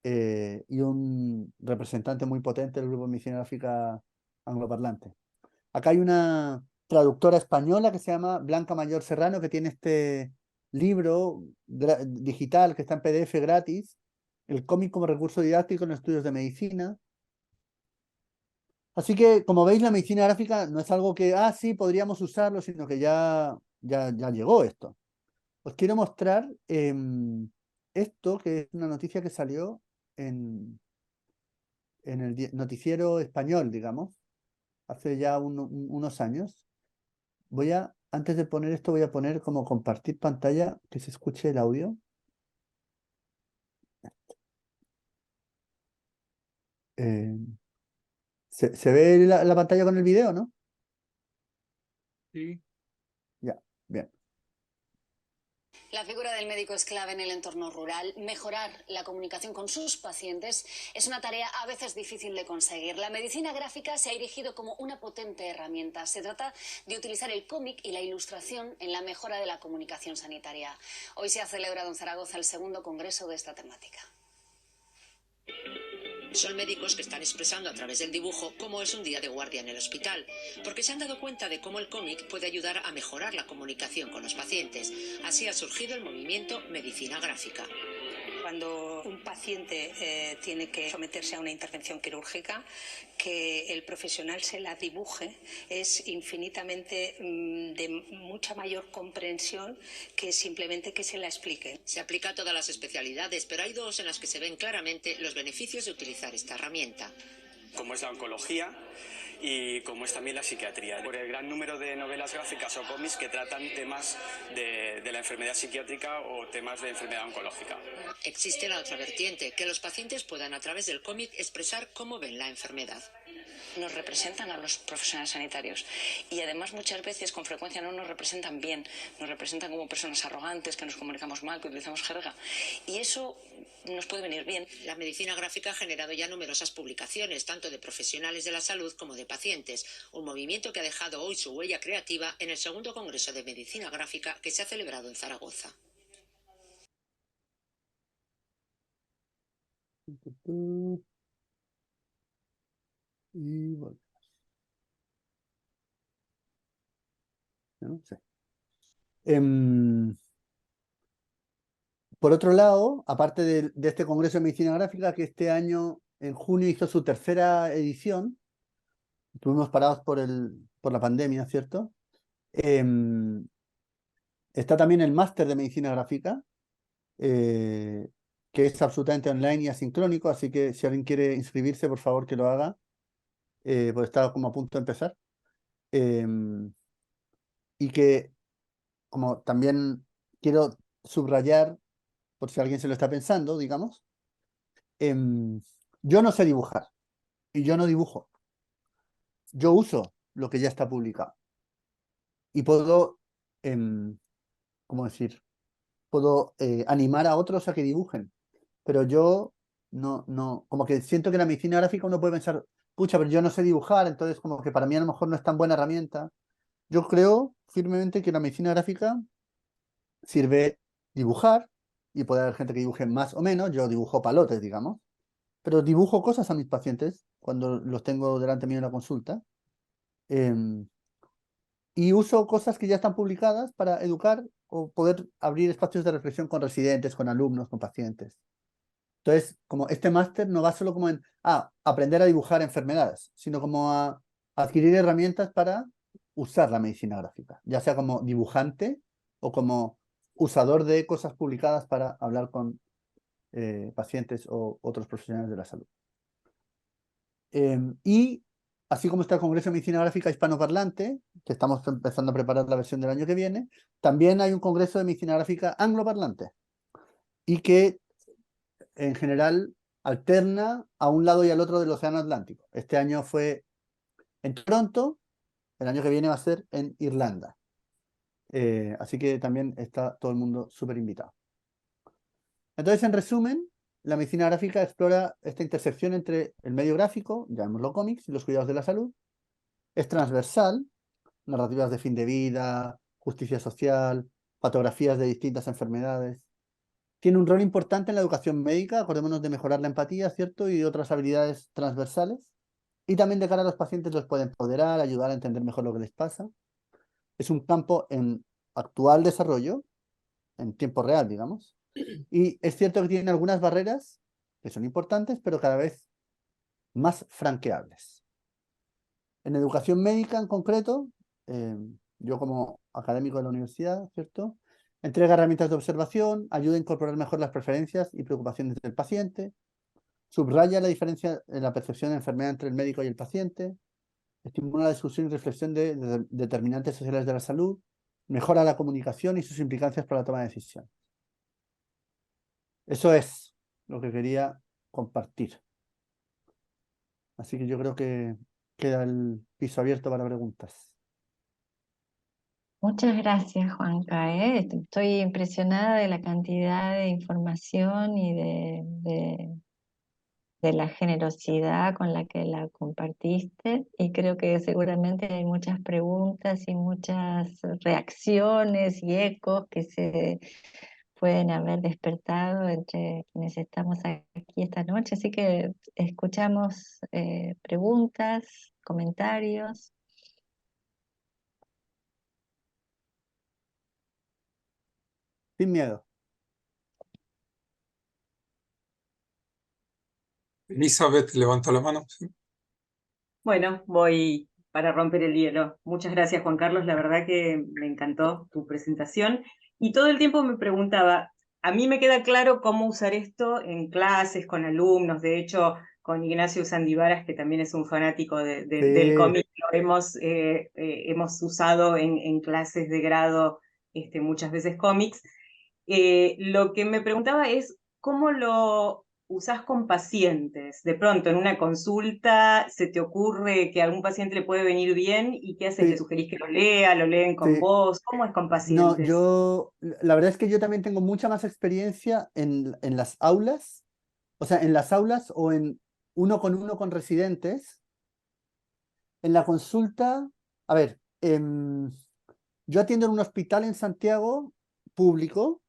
y un representante muy potente del grupo de medicina gráfica angloparlante. Acá hay una traductora española que se llama Blanca Mayor Serrano, que tiene este libro digital que está en PDF gratis, el cómic como recurso didáctico en estudios de medicina. Así que, como veis, la medicina gráfica no es algo que, sí, podríamos usarlo, sino que ya llegó esto. Os quiero mostrar esto, que es una noticia que salió en el noticiero español, digamos, hace ya unos años. Antes de poner esto, voy a poner como compartir pantalla, que se escuche el audio. ¿Se ve la pantalla con el video, no? Sí. Ya, bien. La figura del médico es clave en el entorno rural. Mejorar la comunicación con sus pacientes es una tarea a veces difícil de conseguir. La medicina gráfica se ha erigido como una potente herramienta. Se trata de utilizar el cómic y la ilustración en la mejora de la comunicación sanitaria. Hoy se ha celebrado en Zaragoza el segundo congreso de esta temática. Son médicos que están expresando a través del dibujo cómo es un día de guardia en el hospital, porque se han dado cuenta de cómo el cómic puede ayudar a mejorar la comunicación con los pacientes. Así ha surgido el movimiento Medicina Gráfica. Cuando un paciente tiene que someterse a una intervención quirúrgica, que el profesional se la dibuje es infinitamente de mucha mayor comprensión que simplemente que se la explique. Se aplica a todas las especialidades, pero hay dos en las que se ven claramente los beneficios de utilizar esta herramienta. Como es la oncología y como es también la psiquiatría, por el gran número de novelas gráficas o cómics que tratan temas de la enfermedad psiquiátrica o temas de enfermedad oncológica. Existe la otra vertiente, que los pacientes puedan a través del cómic expresar cómo ven la enfermedad. Nos representan a los profesionales sanitarios y además muchas veces con frecuencia no nos representan bien, nos representan como personas arrogantes, que nos comunicamos mal, que utilizamos jerga, y eso nos puede venir bien. La medicina gráfica ha generado ya numerosas publicaciones, tanto de profesionales de la salud como de pacientes, un movimiento que ha dejado hoy su huella creativa en el segundo Congreso de Medicina Gráfica que se ha celebrado en Zaragoza. Y volvemos. No sé. Por otro lado, aparte de este Congreso de Medicina Gráfica, que este año, en junio, hizo su tercera edición, estuvimos parados por la pandemia, ¿cierto? Está también el máster de Medicina Gráfica, que es absolutamente online y asincrónico, así que si alguien quiere inscribirse, por favor que lo haga, pues está como a punto de empezar. Y que, como también quiero subrayar, por si alguien se lo está pensando, digamos, yo no sé dibujar y yo no dibujo. Yo uso lo que ya está publicado y puedo, ¿cómo decir? Puedo animar a otros a que dibujen, pero yo no, como que siento que en la medicina gráfica uno puede pensar, pucha, pero yo no sé dibujar, entonces como que para mí a lo mejor no es tan buena herramienta. Yo creo firmemente que la medicina gráfica sirve dibujar, y puede haber gente que dibuje más o menos, yo dibujo palotes, digamos, pero dibujo cosas a mis pacientes cuando los tengo delante mío en la consulta, y uso cosas que ya están publicadas para educar o poder abrir espacios de reflexión con residentes, con alumnos, con pacientes. Entonces, como este máster no va solo como en aprender a dibujar enfermedades, sino como a adquirir herramientas para usar la medicina gráfica, ya sea como dibujante o como usador de cosas publicadas para hablar con pacientes o otros profesionales de la salud. Y así como está el Congreso de Medicina Gráfica hispanoparlante, que estamos empezando a preparar la versión del año que viene, también hay un Congreso de Medicina Gráfica angloparlante y que en general alterna a un lado y al otro del Océano Atlántico. Este año fue en Toronto, el año que viene va a ser en Irlanda. Así que también está todo el mundo súper invitado. Entonces, en resumen, la medicina gráfica explora esta intersección entre el medio gráfico, llamémoslo cómics, y los cuidados de la salud. Es transversal narrativas de fin de vida, justicia social, fotografías de distintas enfermedades. Tiene un rol importante en la educación médica, acordémonos de mejorar la empatía, ¿cierto? Y otras habilidades transversales. Y también de cara a los pacientes los puede empoderar, ayudar a entender mejor lo que les pasa. Es un campo en actual desarrollo, en tiempo real, digamos. Y es cierto que tiene algunas barreras que son importantes, pero cada vez más franqueables. En educación médica en concreto, yo como académico de la universidad, ¿cierto? Entrega herramientas de observación, ayuda a incorporar mejor las preferencias y preocupaciones del paciente, subraya la diferencia en la percepción de enfermedad entre el médico y el paciente, estimula la discusión y reflexión de determinantes sociales de la salud, mejora la comunicación y sus implicancias para la toma de decisiones. Eso es lo que quería compartir. Así que yo creo que queda el piso abierto para preguntas. Muchas gracias, Juanca, ¿eh? Estoy impresionada de la cantidad de información y de la generosidad con la que la compartiste, y creo que seguramente hay muchas preguntas y muchas reacciones y ecos que se pueden haber despertado entre quienes estamos aquí esta noche, así que escuchamos preguntas, comentarios. Sin miedo. Elizabeth levanta la mano. ¿Sí? Bueno, voy para romper el hielo. Muchas gracias, Juan Carlos. La verdad que me encantó tu presentación. Y todo el tiempo me preguntaba, a mí me queda claro cómo usar esto en clases, con alumnos. De hecho, con Ignacio Sandivaras, que también es un fanático del cómic, lo hemos usado en clases de grado muchas veces cómics. Lo que me preguntaba es, ¿cómo lo usás con pacientes? De pronto, en una consulta, ¿se te ocurre que a algún paciente le puede venir bien? ¿Y qué haces? Sí. ¿Le sugerís que lo lea? ¿Lo leen con Sí. vos? ¿Cómo es con No, pacientes? la verdad es que yo también tengo mucha más experiencia en las aulas, o sea, en las aulas o en uno con residentes. En la consulta, a ver, yo atiendo en un hospital en Santiago público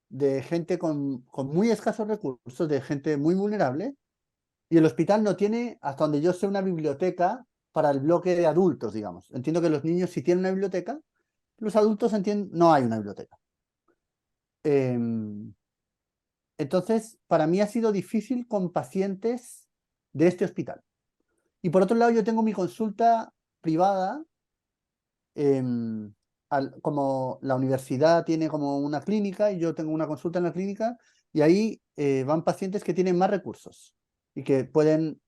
de gente con muy escasos recursos, de gente muy vulnerable, y el hospital no tiene, hasta donde yo sé, una biblioteca para el bloque de adultos, digamos. Entiendo que los niños sí tienen una biblioteca, los adultos no hay una biblioteca. Entonces, para mí ha sido difícil con pacientes de este hospital. Y por otro lado, yo tengo mi consulta privada, como la universidad tiene como una clínica y yo tengo una consulta en la clínica, y ahí van pacientes que tienen más recursos y que pueden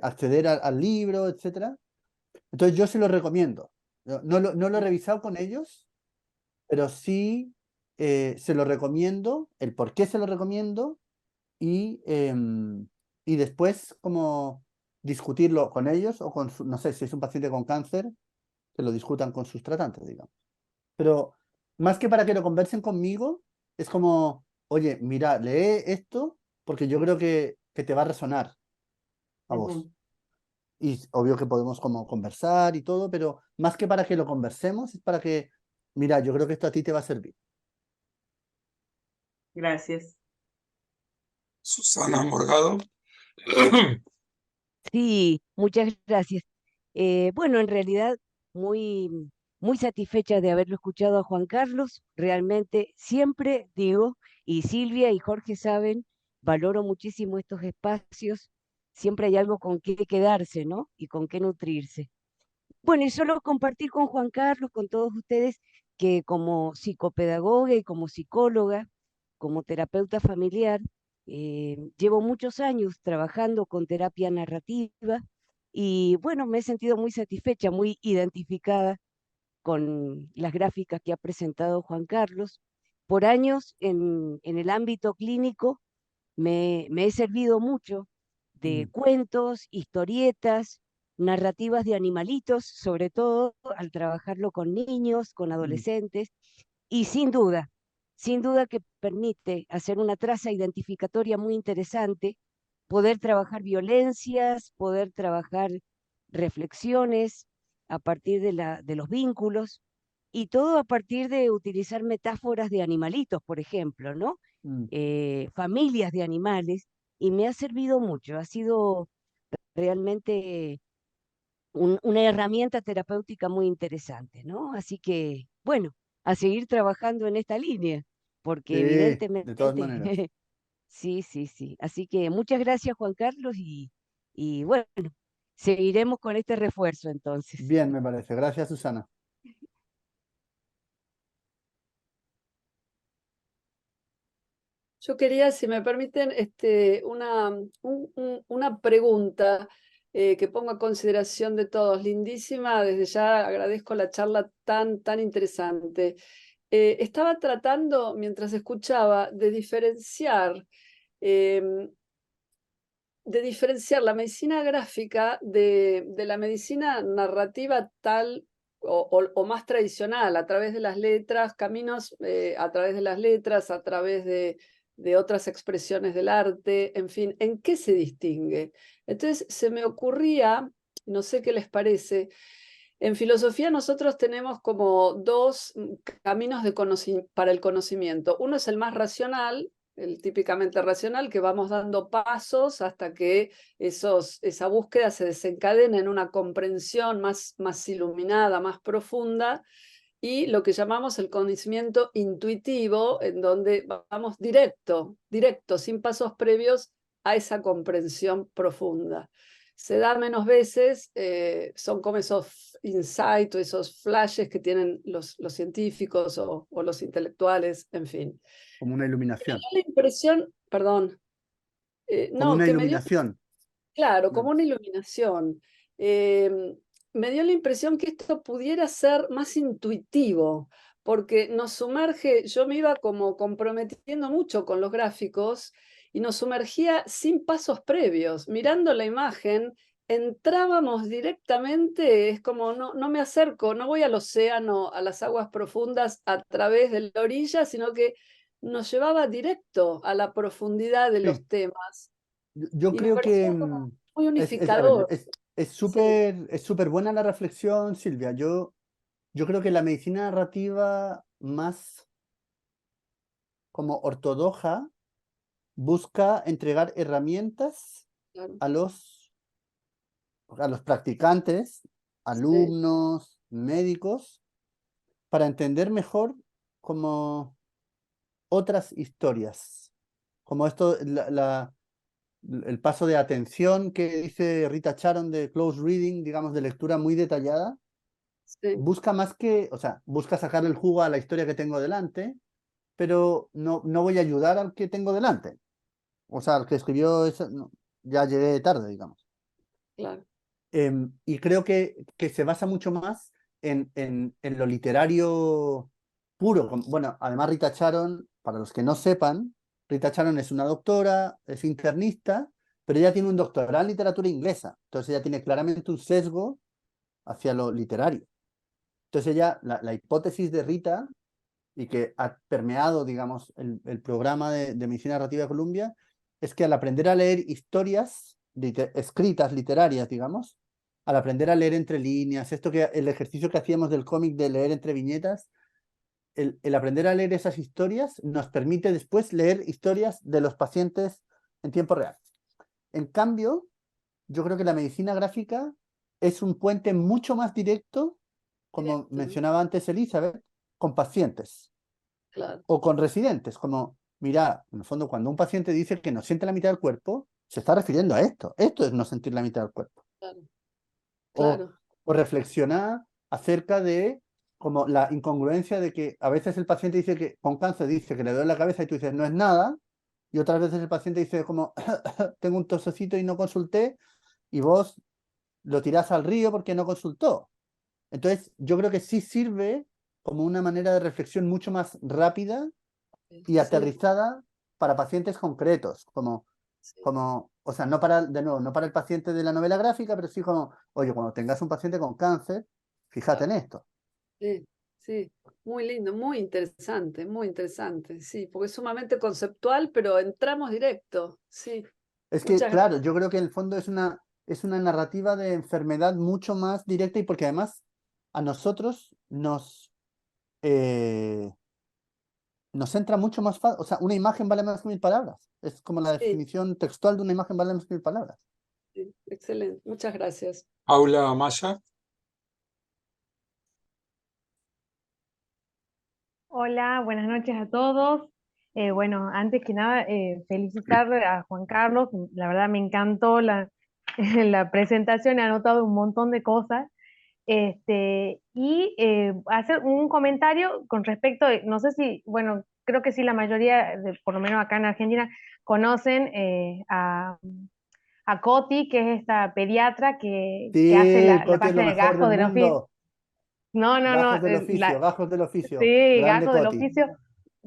acceder al libro, etc. Entonces yo se lo recomiendo. No lo he revisado con ellos, pero sí se lo recomiendo, el por qué se lo recomiendo, y después como discutirlo con ellos o con, no sé, si es un paciente con cáncer, que lo discutan con sus tratantes, digamos. Pero más que para que lo conversen conmigo, es como, oye, mira, lee esto porque yo creo que te va a resonar a vos. Y obvio que podemos como conversar y todo, pero más que para que lo conversemos, es para que, mira, yo creo que esto a ti te va a servir. Gracias. Susana Morgado. Sí, muchas gracias. Bueno, en realidad muy, muy satisfecha de haberlo escuchado a Juan Carlos. Realmente siempre digo, y Silvia y Jorge saben, valoro muchísimo estos espacios. Siempre hay algo con qué quedarse, ¿no? Y con qué nutrirse. Bueno, y solo compartir con Juan Carlos, con todos ustedes, que como psicopedagoga y como psicóloga, como terapeuta familiar, llevo muchos años trabajando con terapia narrativa y bueno, me he sentido muy satisfecha, muy identificada con las gráficas que ha presentado Juan Carlos. Por años en el ámbito clínico me he servido mucho de cuentos, historietas, narrativas de animalitos, sobre todo al trabajarlo con niños, con adolescentes, y sin duda que permite hacer una traza identificatoria muy interesante, poder trabajar violencias, poder trabajar reflexiones, a partir de los vínculos, y todo a partir de utilizar metáforas de animalitos, por ejemplo, ¿no? Familias de animales, y me ha servido mucho, ha sido realmente una herramienta terapéutica muy interesante, ¿no? Así que, bueno, a seguir trabajando en esta línea, porque Sí, de todas evidentemente, maneras. sí, sí, sí. Así que muchas gracias, Juan Carlos, y bueno, seguiremos con este refuerzo entonces. Bien, me parece. Gracias, Susana. Yo quería, si me permiten, una pregunta que pongo a consideración de todos. Lindísima, desde ya agradezco la charla tan interesante. Estaba tratando, mientras escuchaba, em, de diferenciar la medicina gráfica de la medicina narrativa tal o más tradicional, a través de las letras, caminos a través de las letras, a través de otras expresiones del arte, en fin, ¿en qué se distingue? Entonces se me ocurría, no sé qué les parece, en filosofía nosotros tenemos como dos caminos para el conocimiento. Uno es el más racional, el típicamente racional, que vamos dando pasos hasta que esa búsqueda se desencadena en una comprensión más iluminada, más profunda, y lo que llamamos el conocimiento intuitivo, en donde vamos directo, sin pasos previos a esa comprensión profunda. Se da menos veces, son como esos insights o esos flashes que tienen los científicos o los intelectuales, en fin. Como una Me iluminación. dio la impresión, perdón, Como no, una que me dio, iluminación. claro, como una iluminación. Me dio la impresión que esto pudiera ser más intuitivo, porque nos sumerge, yo me iba como comprometiendo mucho con los gráficos y nos sumergía sin pasos previos, mirando la imagen, entrábamos directamente, es como no me acerco, no voy al océano, a las aguas profundas a través de la orilla, sino que nos llevaba directo a la profundidad de Sí. los temas. Yo Y me creo que parecía como muy a ver, unificador. es Sí, súper buena la reflexión, Silvia. Yo creo que la medicina narrativa más como ortodoxa busca entregar herramientas claro, a los practicantes, sí, alumnos, médicos, para entender mejor como otras historias. Como esto, el paso de atención que dice Rita Charon de close reading, digamos, de lectura muy detallada, sí, busca más que, o sea, busca sacar el jugo a la historia que tengo delante, pero no voy a ayudar al que tengo delante. O sea, al que escribió eso, ya llegué tarde, digamos. claro. Y creo que se basa mucho más en lo literario puro. Bueno, además Rita Charon, para los que no sepan, Rita Charon es una doctora, es internista, pero ella tiene un doctorado en literatura inglesa. Entonces ella tiene claramente un sesgo hacia lo literario. Entonces ella, la hipótesis de Rita, y que ha permeado, digamos, el programa de medicina narrativa de Columbia, es que al aprender a leer historias escritas, literarias, digamos, al aprender a leer entre líneas, el ejercicio que hacíamos del cómic de leer entre viñetas, el aprender a leer esas historias nos permite después leer historias de los pacientes en tiempo real. En cambio, yo creo que la medicina gráfica es un puente mucho más directo, como Directo, ¿no? mencionaba antes Elizabeth, con pacientes Claro, o con residentes, como, mira, en el fondo cuando un paciente dice que no siente la mitad del cuerpo, se está refiriendo a esto. Esto es no sentir la mitad del cuerpo. claro, O, claro, o reflexionar acerca de como la incongruencia de que a veces el paciente dice que con cáncer dice que le duele la cabeza y tú dices no es nada, y otras veces el paciente dice como tengo un tosecito y no consulté, y vos lo tirás al río porque no consultó. Entonces, yo creo que sí sirve como una manera de reflexión mucho más rápida y sí, aterrizada para pacientes concretos, sí, o sea, no para, de nuevo, no para el paciente de la novela gráfica, pero sí como, oye, cuando tengas un paciente con cáncer, fíjate en claro, esto. sí, sí. Muy lindo, muy interesante, sí, porque es sumamente conceptual, pero entramos directo, sí. Es que, Muchas gracias. claro, yo creo que en el fondo es una narrativa de enfermedad mucho más directa y porque además a nosotros nos entra mucho más fácil. O sea, una imagen vale más que 1000 palabras. Es como la Sí, definición textual de una imagen vale más que 1000 palabras. sí, excelente. Muchas gracias. Paula Amaya. Hola, buenas noches a todos. Bueno, antes que nada, felicitarle a Juan Carlos. La verdad me encantó la, la presentación, he anotado un montón de cosas. Hacer un comentario con respecto, no sé si, bueno, creo que sí, la mayoría, por lo menos acá en Argentina, conocen a Coti, que es esta pediatra que hace Sí, la Coti es lo parte de mejor gajo del del oficio. mundo. No, no, no, Gajos del oficio. sí, Grande gajo del Coti. oficio.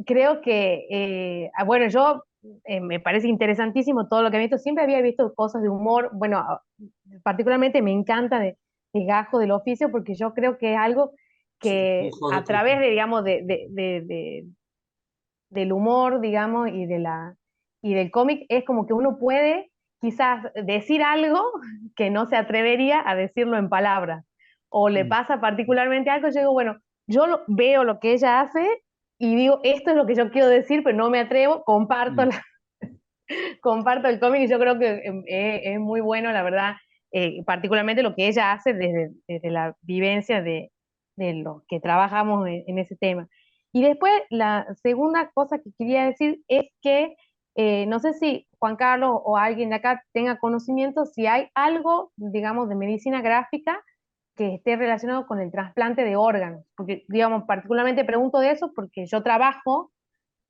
Creo que, bueno, yo me parece interesantísimo todo lo que he visto. Siempre había visto cosas de humor. Bueno, particularmente me encanta de gajo del oficio porque yo creo que es algo que a través de, digamos, del humor, digamos, y del cómic es como que uno puede quizás decir algo que no se atrevería a decirlo en palabras. O le pasa particularmente algo, yo digo, bueno, veo lo que ella hace y digo, esto es lo que yo quiero decir, pero no me atrevo, comparto el cómic y yo creo que es muy bueno, la verdad, particularmente lo que ella hace desde la vivencia de los que trabajamos en ese tema. Y después, la segunda cosa que quería decir es que no sé si Juan Carlos o alguien de acá tenga conocimiento si hay algo, digamos, de medicina gráfica que esté relacionado con el trasplante de órganos. Porque, digamos, particularmente pregunto de eso porque yo trabajo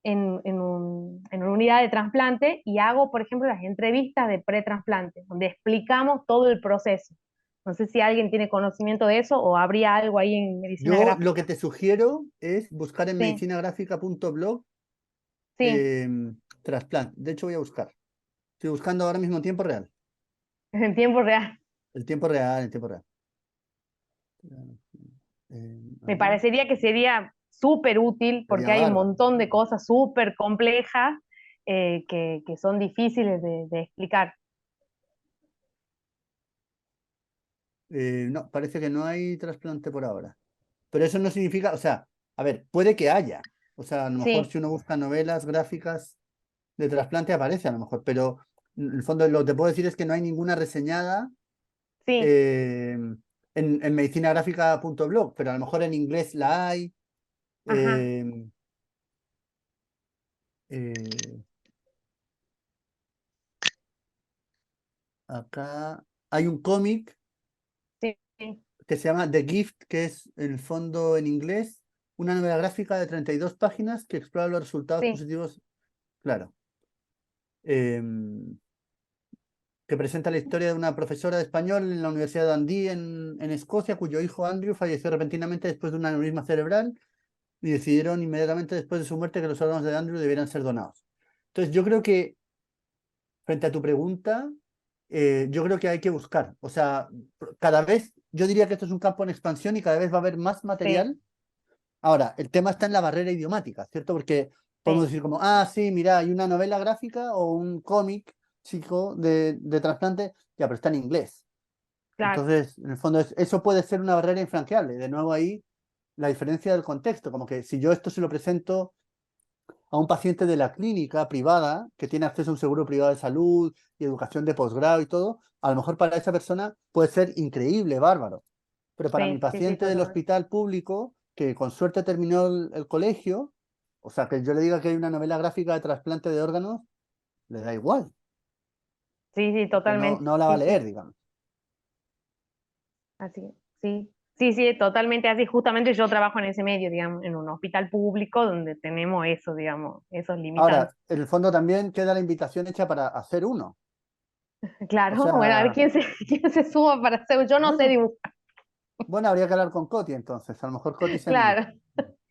en una unidad de trasplante y hago, por ejemplo, las entrevistas de pretrasplante, donde explicamos todo el proceso. No sé si alguien tiene conocimiento de eso o habría algo ahí en medicina Yo gráfica. lo que te sugiero es buscar en Sí, medicinagráfica.blog sí, trasplante. De hecho, voy a buscar. Estoy buscando ahora mismo en tiempo real. en tiempo real. El tiempo real, el tiempo real. A Me ver, parecería que sería súper útil porque sería hay un bárbaro. montón de cosas súper complejas que son difíciles de explicar. No, parece que no hay trasplante por ahora. Pero eso no significa, o sea, a ver, puede que haya. O sea, a lo mejor Sí, si uno busca novelas gráficas de trasplante aparece a lo mejor, pero en el fondo lo que te puedo decir es que no hay ninguna reseñada sí, en medicinagráfica.blog, pero a lo mejor en inglés la hay. ajá, eh, eh, acá hay un cómic sí, sí, que se llama The Gift, que es en el fondo en inglés una novela gráfica de 32 páginas que explora los resultados sí, positivos, claro, que presenta la historia de una profesora de español en la Universidad de Dundee en Escocia, cuyo hijo Andrew falleció repentinamente después de un aneurisma cerebral y decidieron inmediatamente después de su muerte que los órganos de Andrew debieran ser donados. Entonces yo creo que, frente a tu pregunta, yo creo que hay que buscar. O sea, cada vez, yo diría que esto es un campo en expansión y cada vez va a haber más sí, material. Ahora, el tema está en la barrera idiomática, ¿cierto? Porque podemos sí, decir como, ah, sí, mira, hay una novela gráfica o un cómic chico de trasplante, ya, pero está en inglés. claro, Entonces, en el fondo, eso puede ser una barrera infranqueable. De nuevo ahí, la diferencia del contexto, como que si yo esto se lo presento a un paciente de la clínica privada que tiene acceso a un seguro privado de salud y educación de posgrado y todo, a lo mejor para esa persona puede ser increíble, bárbaro. Pero para mi sí, sí, sí, paciente del totalmente. hospital público, que con suerte terminó el colegio, o sea, que yo le diga que hay una novela gráfica de trasplante de órganos, le da igual, Sí, sí, porque totalmente. no la va a Sí, sí. leer, digamos. Así, sí, sí, sí, totalmente así. Justamente yo trabajo en ese medio, digamos, en un hospital público donde tenemos eso, digamos, esos Ahora, limitantes. en el fondo también queda la invitación hecha para hacer uno. O Claro, bueno, a ver sea, quién se suma para hacer. Yo no sé bueno, dibujar, bueno, habría que hablar con Coti entonces. A lo mejor Coti se anima.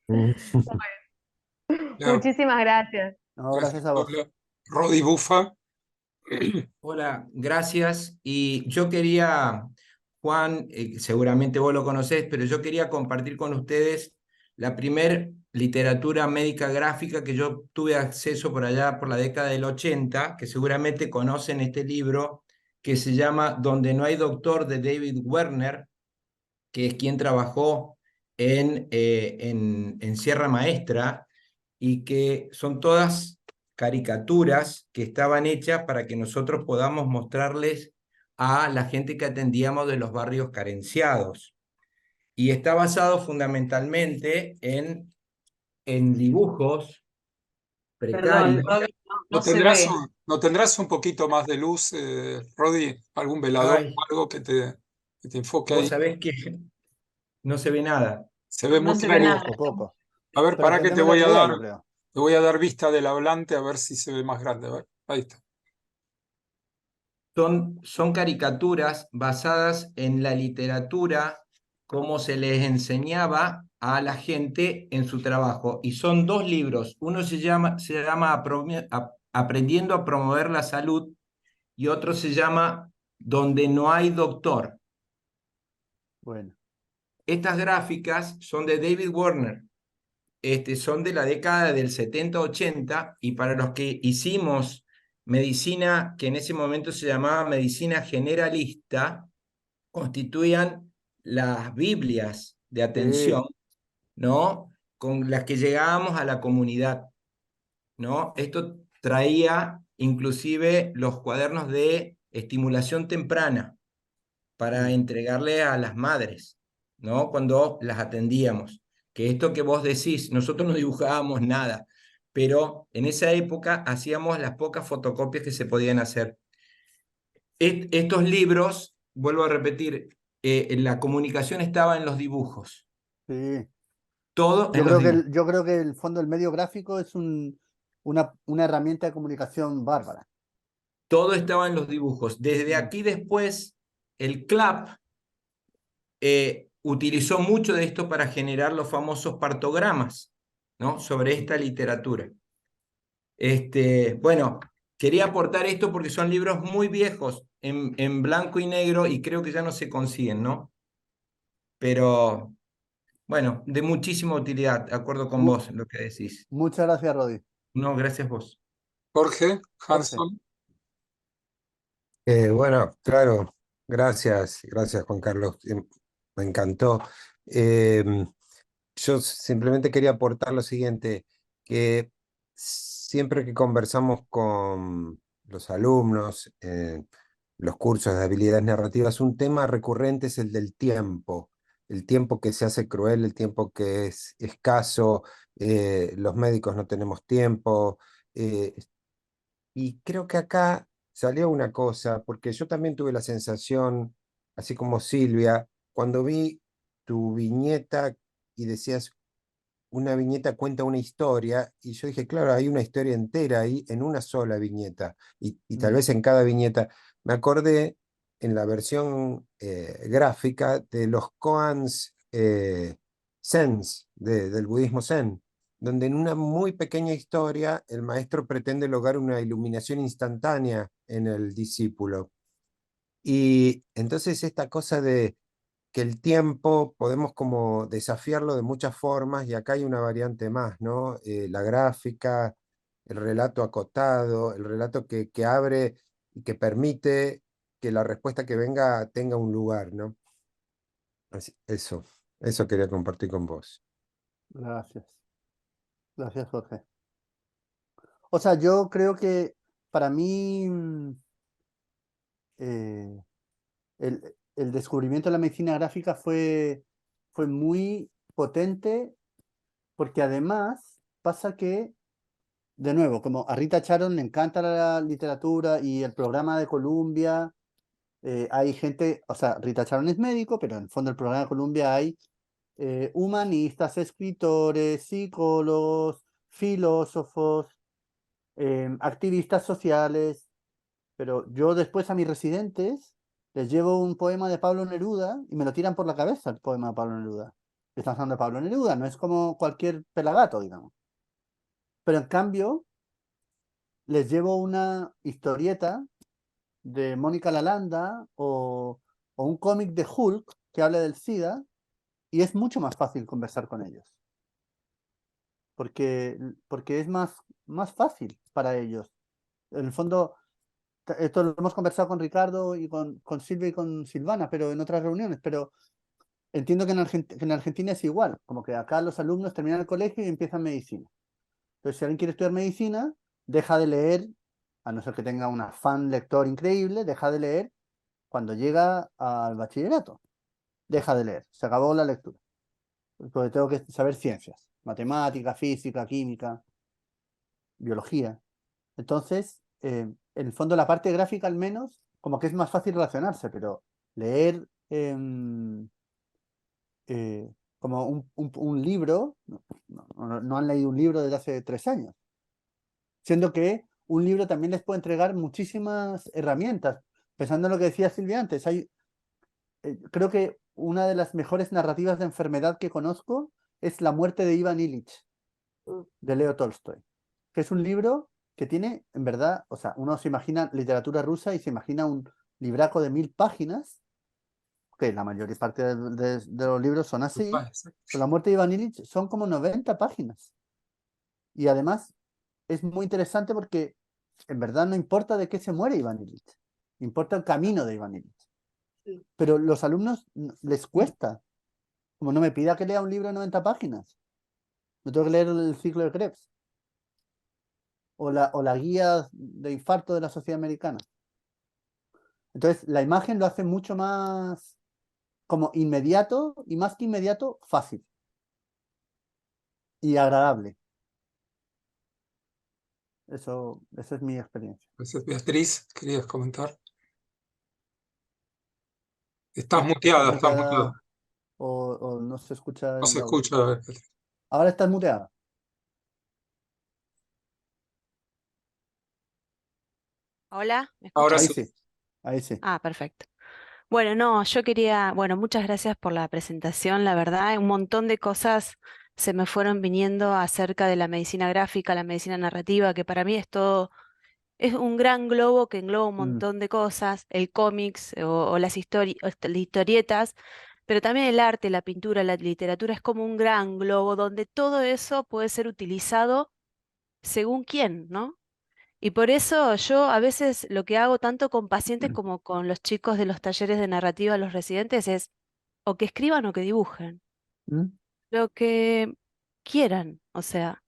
claro. Ya, Muchísimas gracias. No, gracias, gracias a vos. Paula. Rodi Bufa. Hola, gracias. Y yo quería, Juan, seguramente vos lo conocés, pero yo quería compartir con ustedes la primer literatura médica gráfica que yo tuve acceso por allá por la década del 80, que seguramente conocen este libro, que se llama Donde no hay doctor, de David Werner, que es quien trabajó en Sierra Maestra, y que son todas caricaturas que estaban hechas para que nosotros podamos mostrarles a la gente que atendíamos de los barrios carenciados. Y está basado fundamentalmente en dibujos Perdón, precarios. Rodi, no ¿No se tendrás ve. ¿no tendrás un poquito más de luz, Rodi? ¿Algún velador Ay, o algo que te enfoque vos ahí? sabés que no se ve nada. Se ve No muy se ve nada. clarito. Poco. A ver, Pero para que te entendemos la voy a idea, dar, yo creo. te voy a dar vista del hablante a ver si se ve más grande. A ver, ahí está. Son caricaturas basadas en la literatura, cómo se les enseñaba a la gente en su trabajo. Y son dos libros. Uno se llama Aprendiendo a promover la salud, y otro se llama Donde no hay doctor. Bueno, Estas gráficas son de David Werner. Son de la década del 70-80, y para los que hicimos medicina, que en ese momento se llamaba medicina generalista, constituían las Biblias de sí, atención, ¿no? Con las que llegábamos a la comunidad, ¿no? Esto traía inclusive los cuadernos de estimulación temprana para entregarle a las madres, ¿no? Cuando las atendíamos. Que esto que vos decís, nosotros no dibujábamos nada, pero en esa época hacíamos las pocas fotocopias que se podían hacer. Estos libros, vuelvo a repetir, la comunicación estaba en los dibujos. sí. Todo Yo en los creo que dibujos. yo creo que el fondo del medio gráfico es una herramienta de comunicación bárbara. Todo estaba en los dibujos. Desde aquí después, el CLAP utilizó mucho de esto para generar los famosos partogramas, ¿no? Sobre esta literatura. Bueno, quería aportar esto porque son libros muy viejos, en blanco y negro, y creo que ya no se consiguen, ¿no? Pero, bueno, de muchísima utilidad, de acuerdo con Mu- vos, lo que decís. Muchas gracias, Rodi. No, gracias vos. Jorge, Jorge. Hanson. Bueno, claro, gracias Juan Carlos, me encantó. Yo simplemente quería aportar lo siguiente, que siempre que conversamos con los alumnos en los cursos de habilidades narrativas, un tema recurrente es el tiempo que se hace cruel, el tiempo que es escaso, los médicos no tenemos tiempo, eh, y creo que acá salió una cosa, porque yo también tuve la sensación, así como Silvia, cuando vi tu viñeta y decías, una viñeta cuenta una historia, y yo dije, claro, hay una historia entera ahí en una sola viñeta, y tal vez en cada viñeta. Me acordé en la versión gráfica de los koans Zens, del budismo Zen, donde en una muy pequeña historia el maestro pretende lograr una iluminación instantánea en el discípulo. Y entonces esta cosa de que el tiempo podemos como desafiarlo de muchas formas, y acá hay una variante más, ¿no? La gráfica, el relato acotado, el relato que abre y que permite que la respuesta que venga tenga un lugar, ¿no? Eso quería compartir con vos. Gracias. Gracias, Jorge. O sea, yo creo que para mí el descubrimiento de la medicina gráfica fue muy potente, porque además pasa que, de nuevo, como a Rita Charon le encanta la literatura y el programa de Columbia, hay gente, o sea, Rita Charon es médico, pero en el fondo del programa de Columbia hay humanistas, escritores, psicólogos, filósofos, activistas sociales, pero yo después a mis residentes les llevo un poema de Pablo Neruda y me lo tiran por la cabeza el poema de Pablo Neruda. Estamos hablando de Pablo Neruda, no es como cualquier pelagato, digamos. Pero en cambio, les llevo una historieta de Mónica Lalanda o un cómic de Hulk que hable del SIDA, y es mucho más fácil conversar con ellos. Porque es más fácil para ellos. En el fondo, esto lo hemos conversado con Ricardo y con Silvia y con Silvana, pero en otras reuniones, pero entiendo que en Argentina es igual, como que acá los alumnos terminan el colegio y empiezan medicina. Entonces, si alguien quiere estudiar medicina, deja de leer, a no ser que tenga un afán lector increíble, deja de leer cuando llega al bachillerato. Deja de leer, se acabó la lectura. Porque tengo que saber ciencias, matemática, física, química, biología. Entonces, en el fondo, la parte gráfica al menos, como que es más fácil relacionarse, pero leer como un libro, no han leído un libro desde hace 3 años. Siendo que un libro también les puede entregar muchísimas herramientas. Pensando en lo que decía Silvia antes, creo que una de las mejores narrativas de enfermedad que conozco es La muerte de Iván Ilich, de Leo Tolstoy, que es un libro que tiene, en verdad, o sea, uno se imagina literatura rusa y se imagina un libraco de 1000 páginas, que la mayor parte de los libros son así, pero La muerte de Iván Ilich son como 90 páginas. Y además es muy interesante porque en verdad no importa de qué se muere Iván Ilich, importa el camino de Iván Ilich. Sí. Pero los alumnos les cuesta, como no me pida que lea un libro de 90 páginas, no tengo que leer el ciclo de Krebs o la guía de infarto de la Sociedad Americana. Entonces la imagen lo hace mucho más como inmediato y más que inmediato, fácil y agradable. Esa es mi experiencia. Gracias, Beatriz, ¿querías comentar? Estás muteada, estás muteada. O no se escucha No se el audio. escucha. Ahora estás muteada. Hola, ¿me Ahora escuchan? Ahí sí. sí, ahí sí. Ah, perfecto. Bueno, no, yo quería, bueno, muchas gracias por la presentación, la verdad, un montón de cosas se me fueron viniendo acerca de la medicina gráfica, la medicina narrativa, que para mí es todo, es un gran globo que engloba un montón de cosas, el cómics o las historietas, pero también el arte, la pintura, la literatura es como un gran globo donde todo eso puede ser utilizado según quién, ¿no? Y por eso yo a veces lo que hago tanto con pacientes como con los chicos de los talleres de narrativa, los residentes, es o que escriban o que dibujen, lo que quieran, o sea,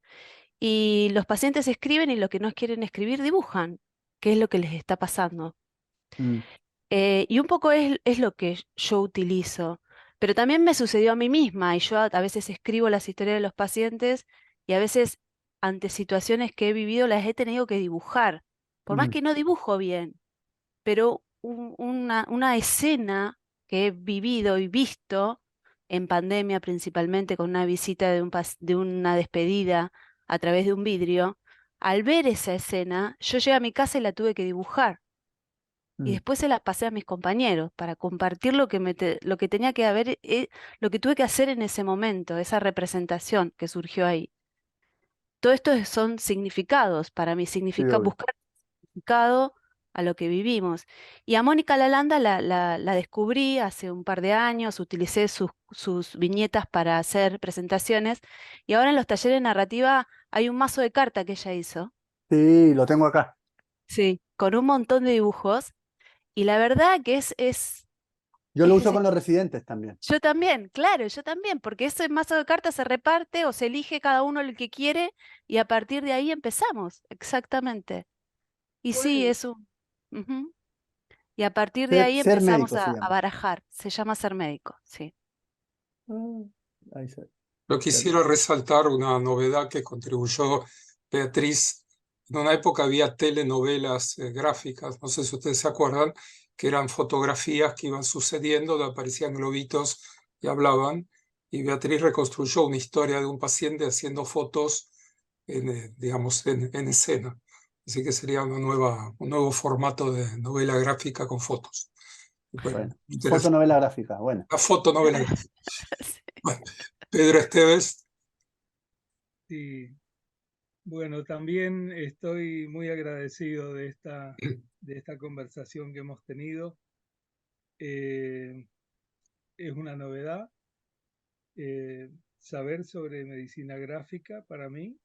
y los pacientes escriben y lo que no quieren escribir dibujan, que es lo que les está pasando. Y un poco es lo que yo utilizo, pero también me sucedió a mí misma y yo a veces escribo las historias de los pacientes y a veces ante situaciones que he vivido las he tenido que dibujar, por más que no dibujo bien, pero una escena que he vivido y visto en pandemia principalmente con una visita de una despedida a través de un vidrio, al ver esa escena, yo llegué a mi casa y la tuve que dibujar. Y después se las pasé a mis compañeros para compartir lo que tenía que haber, lo que tuve que hacer en ese momento, esa representación que surgió ahí. Todo esto son significados para mí, Sí, obvio. buscar significado a lo que vivimos. Y a Mónica Lalanda la descubrí hace un par de años, utilicé sus viñetas para hacer presentaciones y ahora en los talleres de narrativa hay un mazo de carta que ella hizo, Sí, lo tengo acá. sí, con un montón de dibujos. Y la verdad que Yo lo uso con los residentes también. yo también, claro, yo también, porque ese mazo de cartas se reparte o se elige cada uno el que quiere y a partir de ahí empezamos, exactamente. Y sí, es un... ujú. Y a partir de ahí Ser empezamos médico se a llama. barajar, se llama ser médico, sí. Ahí sí. Yo quisiera resaltar una novedad que contribuyó Beatriz. En una época había telenovelas gráficas, no sé si ustedes se acuerdan, que eran fotografías que iban sucediendo, donde aparecían globitos y hablaban. Y Beatriz reconstruyó una historia de un paciente haciendo fotos, digamos, en escena. Así que sería un nuevo formato de novela gráfica con fotos. Bueno, fotonovela gráfica, bueno. La fotonovela gráfica. Bueno, Pedro Esteves. Sí, bueno, también estoy muy agradecido de esta conversación que hemos tenido. Es una novedad saber sobre medicina gráfica para mí.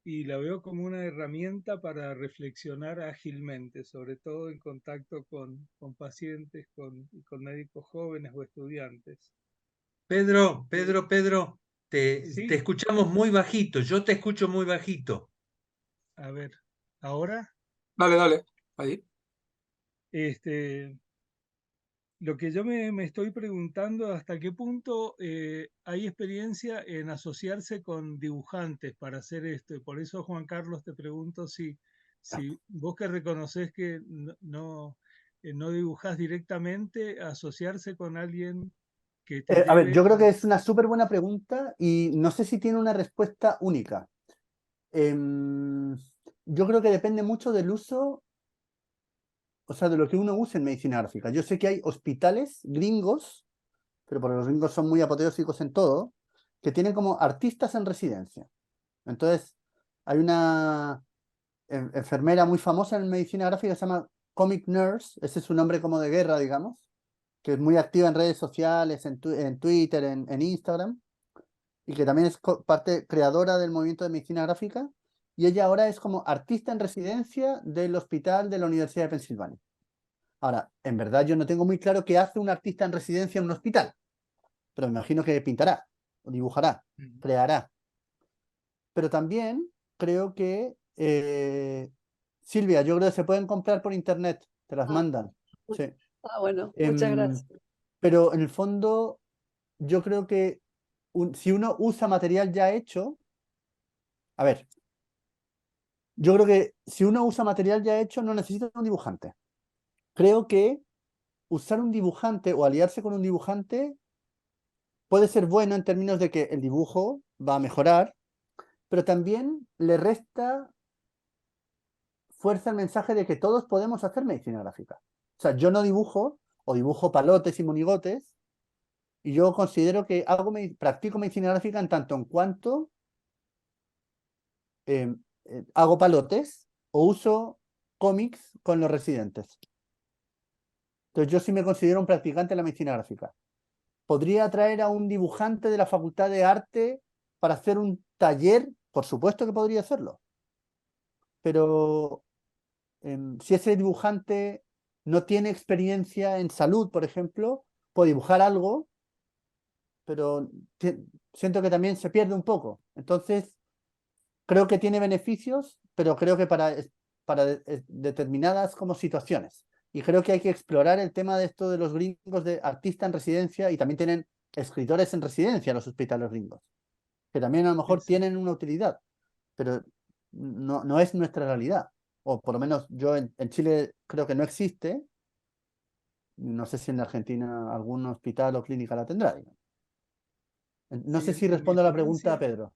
y la veo como una herramienta para reflexionar ágilmente, sobre todo en contacto con pacientes, con médicos jóvenes o estudiantes. Pedro, te Sí, escuchamos muy bajito, yo te escucho muy bajito. a ver, ahora, Dale, ahí. Lo que yo me estoy preguntando, ¿hasta qué punto hay experiencia en asociarse con dibujantes para hacer esto? Y por eso, Juan Carlos, te pregunto si vos que reconoces que no dibujás directamente, asociarse con alguien que te A ver, lleve yo creo que a... es una súper buena pregunta y no sé si tiene una respuesta única. Yo creo que depende mucho del uso, o sea, de lo que uno use en medicina gráfica. Yo sé que hay hospitales gringos, pero porque los gringos son muy apoteósicos en todo, que tienen como artistas en residencia. Entonces, hay una enfermera muy famosa en medicina gráfica que se llama Comic Nurse, ese es su nombre como de guerra, digamos, que es muy activa en redes sociales, en Twitter, en Instagram, y que también es parte creadora del movimiento de medicina gráfica, y ella ahora es como artista en residencia del hospital de la Universidad de Pensilvania. Ahora, en verdad yo no tengo muy claro qué hace un artista en residencia en un hospital, pero me imagino que pintará, o dibujará, creará. Pero también creo que, Silvia, yo creo que se pueden comprar por internet, te las mandan. Sí. Bueno, muchas gracias. Pero en el fondo, yo creo que si uno usa material ya hecho, a ver, yo creo que si uno usa material ya hecho no necesita un dibujante. Creo que usar un dibujante o aliarse con un dibujante puede ser bueno en términos de que el dibujo va a mejorar, pero también le resta fuerza el mensaje de que todos podemos hacer medicina gráfica. O sea, yo no dibujo o dibujo palotes y monigotes, y yo considero que practico medicina gráfica en tanto en cuanto hago palotes o uso cómics con los residentes. Entonces yo sí me considero un practicante de la medicina gráfica. ¿Podría traer a un dibujante de la Facultad de Arte para hacer un taller? Por supuesto que podría hacerlo. Pero si ese dibujante no tiene experiencia en salud, por ejemplo, puede dibujar algo, pero siento que también se pierde un poco. Entonces, creo que tiene beneficios, pero creo que para determinadas como situaciones. Y creo que hay que explorar el tema de esto de los gringos de artista en residencia, y también tienen escritores en residencia los hospitales gringos, que también a lo mejor tienen una utilidad, pero no es nuestra realidad. O por lo menos yo en Chile creo que no existe. No sé si en Argentina algún hospital o clínica la tendrá. No Sí, sé si en mi respondo a la pregunta, experiencia, Pedro.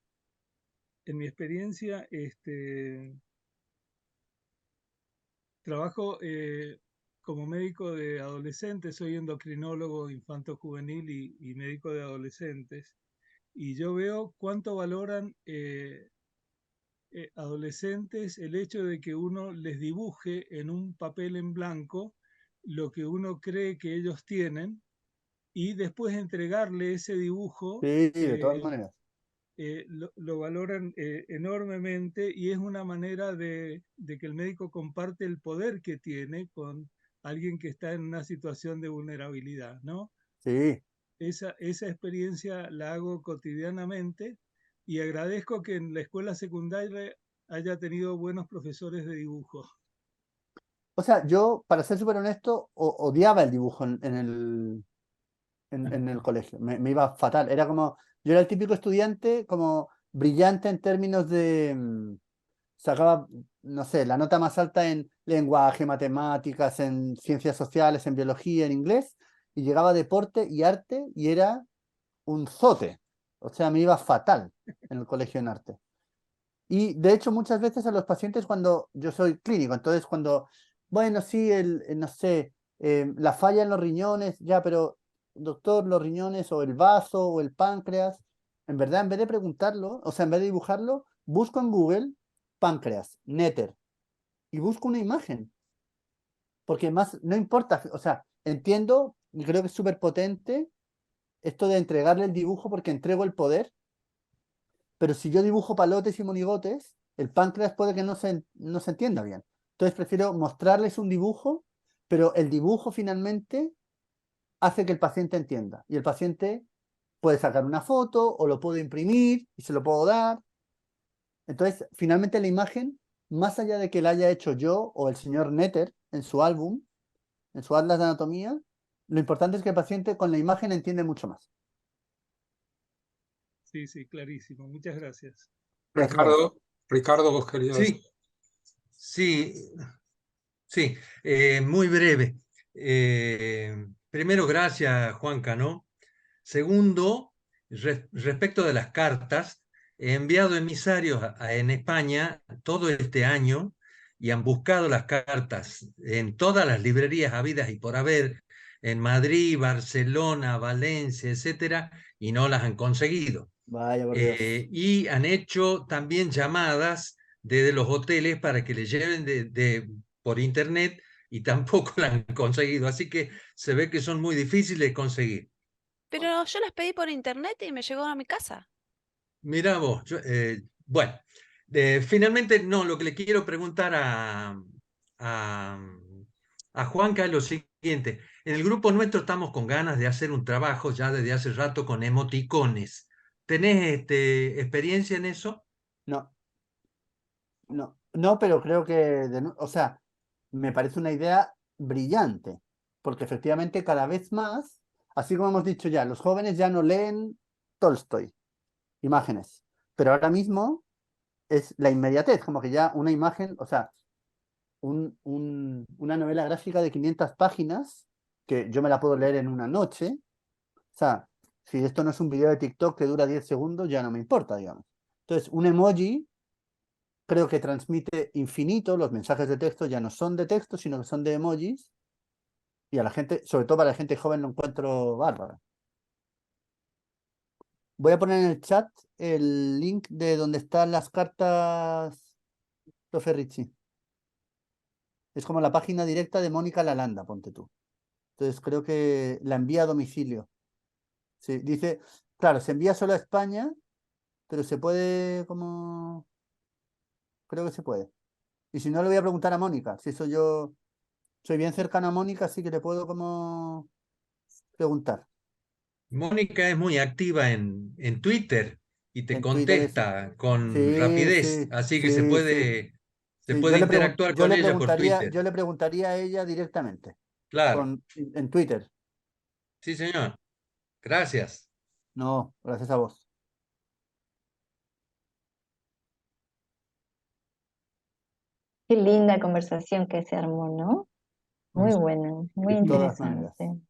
en mi experiencia, trabajo como médico de adolescentes, soy endocrinólogo infanto-juvenil y médico de adolescentes, y yo veo cuánto valoran adolescentes el hecho de que uno les dibuje en un papel en blanco lo que uno cree que ellos tienen y después entregarle ese dibujo. Sí, de todas maneras. Lo valoran enormemente, y es una manera de que el médico comparte el poder que tiene con alguien que está en una situación de vulnerabilidad, ¿no? Sí. Esa experiencia la hago cotidianamente, y agradezco que en la escuela secundaria haya tenido buenos profesores de dibujo. O sea, yo, para ser súper honesto, odiaba el dibujo en el colegio. Me iba fatal. Era como, yo era el típico estudiante como brillante en términos de, sacaba, no sé, la nota más alta en lenguaje, matemáticas, en ciencias sociales, en biología, en inglés, y llegaba a deporte y arte y era un zote. O sea, me iba fatal en el colegio en arte. Y de hecho, muchas veces a los pacientes, cuando yo soy clínico, entonces cuando, bueno, sí, no sé, la falla en los riñones, ya, pero doctor, los riñones o el vaso o el páncreas, en verdad, en vez de preguntarlo, o sea, en vez de dibujarlo, busco en Google páncreas, Netter, y busco una imagen. Porque más, no importa, o sea, entiendo y creo que es súper potente esto de entregarle el dibujo porque entrego el poder. Pero si yo dibujo palotes y monigotes, el páncreas puede que no se entienda bien. Entonces prefiero mostrarles un dibujo, pero el dibujo finalmente hace que el paciente entienda. Y el paciente puede sacar una foto o lo puedo imprimir y se lo puedo dar. Entonces, finalmente la imagen, más allá de que la haya hecho yo o el señor Netter en su álbum, en su atlas de anatomía, lo importante es que el paciente con la imagen entiende mucho más. Sí, sí, clarísimo. Muchas gracias. Gracias a vos. Ricardo, vos querías. Sí, sí, sí, muy breve. Primero, gracias, Juanca, ¿no? Segundo, respecto de las cartas, he enviado emisarios en España todo este año y han buscado las cartas en todas las librerías habidas y por haber, en Madrid, Barcelona, Valencia, etcétera, y no las han conseguido. Vaya por Dios. Y han hecho también llamadas desde los hoteles para que les lleven por internet y tampoco la han conseguido. Así que se ve que son muy difíciles de conseguir. Pero yo las pedí por internet y me llegó a mi casa. Mira vos, bueno, finalmente no, lo que le quiero preguntar a Juanca es lo siguiente. En el grupo nuestro estamos con ganas de hacer un trabajo ya desde hace rato con emoticones. ¿Tenés experiencia en eso? No, no, pero creo que, o sea, me parece una idea brillante, porque efectivamente cada vez más, así como hemos dicho ya, los jóvenes ya no leen Tolstoy, imágenes, pero ahora mismo es la inmediatez, como que ya una imagen, o sea, una novela gráfica de 500 páginas, que yo me la puedo leer en una noche, o sea, si esto no es un video de TikTok que dura 10 segundos, ya no me importa, digamos. Entonces, un emoji creo que transmite infinito, los mensajes de texto ya no son de texto, sino que son de emojis, y a la gente, sobre todo para la gente joven, lo encuentro bárbaro. Voy a poner en el chat el link de donde están las cartas, profe Ricci. Es como la página directa de Mónica Lalanda, ponte tú. Entonces creo que la envía a domicilio. Sí, dice, claro, se envía solo a España, pero se puede como... Creo que se puede. Y si no, le voy a preguntar a Mónica. Si eso yo soy bien cercana a Mónica, así que le puedo como preguntar. Mónica es muy activa en Twitter y te En Twitter es... contesta con Sí, rapidez, sí, así que se sí, sí. Sí, puede interactuar con ella por Twitter. yo le preguntaría a ella directamente Claro, en Twitter. sí, señor. Gracias. No, gracias a vos. Qué linda conversación que se armó, ¿no? Muy buena, muy De todas maneras. interesante.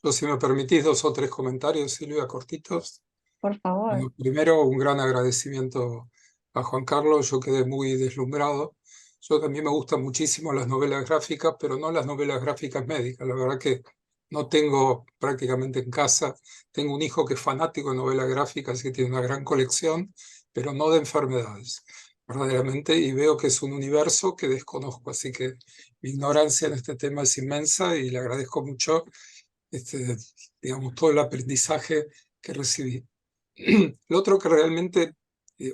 Yo, si me permitís, 2 o 3 comentarios, Silvia, cortitos. Por favor. Bueno, primero, un gran agradecimiento a Juan Carlos. Yo quedé muy deslumbrado. Yo también me gustan muchísimo las novelas gráficas, pero no las novelas gráficas médicas. La verdad que no tengo prácticamente en casa. Tengo un hijo que es fanático de novelas gráficas y que tiene una gran colección, pero no de enfermedades, verdaderamente. Y veo que es un universo que desconozco. Así que mi ignorancia en este tema es inmensa y le agradezco mucho digamos, todo el aprendizaje que recibí. Lo otro que realmente,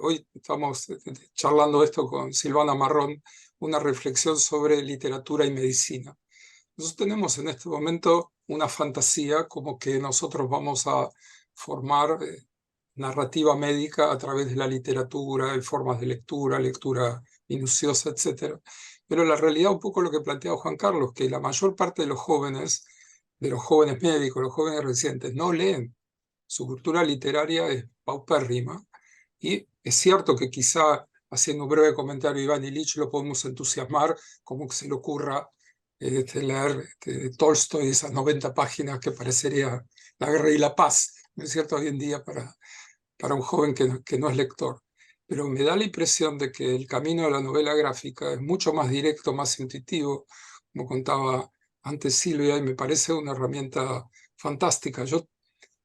hoy estamos charlando esto con Silvana Marrón, una reflexión sobre literatura y medicina. Nosotros tenemos en este momento una fantasía como que nosotros vamos a formar narrativa médica a través de la literatura, de formas de lectura, lectura minuciosa, etc. Pero la realidad, un poco lo que planteaba Juan Carlos, que la mayor parte de los jóvenes médicos, los jóvenes residentes, no leen. Su cultura literaria es paupérrima. Y es cierto que quizá, haciendo un breve comentario, Iván Ilich, lo podemos entusiasmar, como que se le ocurra leer Tolstoy, esas 90 páginas que parecería La guerra y la paz, ¿no es cierto?, hoy en día para un joven que no es lector. Pero me da la impresión de que el camino de la novela gráfica es mucho más directo, más intuitivo, como contaba antes Silvia, y me parece una herramienta fantástica. Yo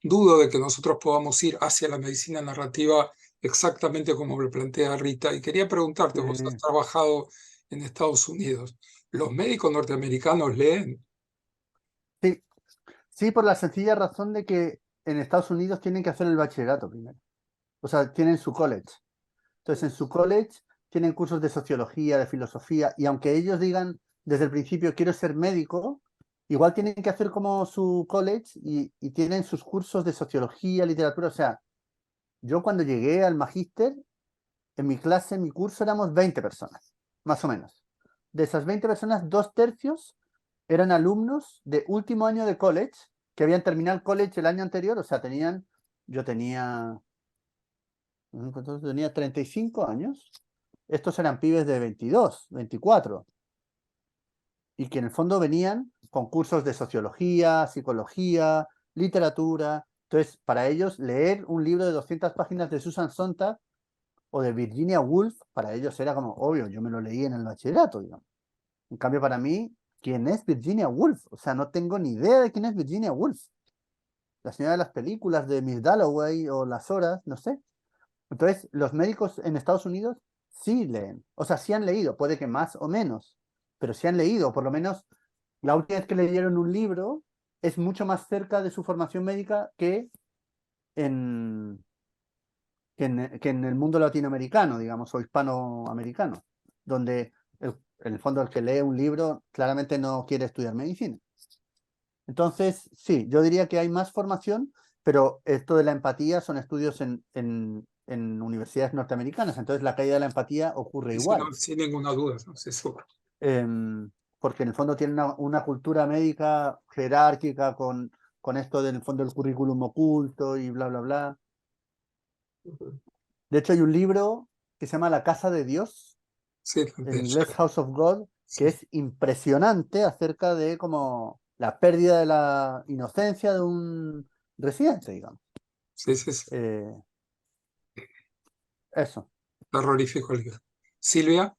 dudo de que nosotros podamos ir hacia la medicina narrativa exactamente como lo plantea Rita. Y quería preguntarte, vos has trabajado en Estados Unidos. ¿Los médicos norteamericanos leen? Sí, sí, por la sencilla razón de que en Estados Unidos tienen que hacer el bachillerato primero. O sea, tienen su college. Entonces, en su college tienen cursos de sociología, de filosofía, y aunque ellos digan desde el principio quiero ser médico, igual tienen que hacer como su college y tienen sus cursos de sociología, literatura. O sea, yo cuando llegué al magíster, en mi clase, en mi curso, éramos 20 personas, más o menos. De esas 20 personas, 2/3 eran alumnos de último año de college, que habían terminado el college el año anterior, o sea, yo tenía 35 años, estos eran pibes de 22, 24, y que en el fondo venían con cursos de sociología, psicología, literatura. Entonces, para ellos, leer un libro de 200 páginas de Susan Sontag o de Virginia Woolf, para ellos era como obvio, yo me lo leí en el bachillerato, digamos. En cambio, para mí, ¿quién es Virginia Woolf? O sea, no tengo ni idea de quién es Virginia Woolf. La señora de las películas de Miss Dalloway o Las Horas, no sé. Entonces, los médicos en Estados Unidos sí leen. O sea, sí han leído, puede que más o menos, pero sí han leído. Por lo menos, la última vez que leyeron un libro es mucho más cerca de su formación médica que en el mundo latinoamericano, digamos, o hispanoamericano, donde en el fondo el que lee un libro claramente no quiere estudiar medicina. Entonces, sí, yo diría que hay más formación, pero esto de la empatía son estudios en universidades norteamericanas, entonces la caída de la empatía ocurre Sí, igual. no, sin ninguna duda, ¿no? Sí, seguro. Porque en el fondo tiene una cultura médica jerárquica con esto del fondo del currículum oculto y bla, bla, bla. De hecho, hay un libro que se llama La Casa de Dios, sí, en inglés House of God, que es impresionante acerca de como la pérdida de la inocencia de un residente, digamos. Sí, sí, sí. Eso. Terrorífico el libro. Silvia.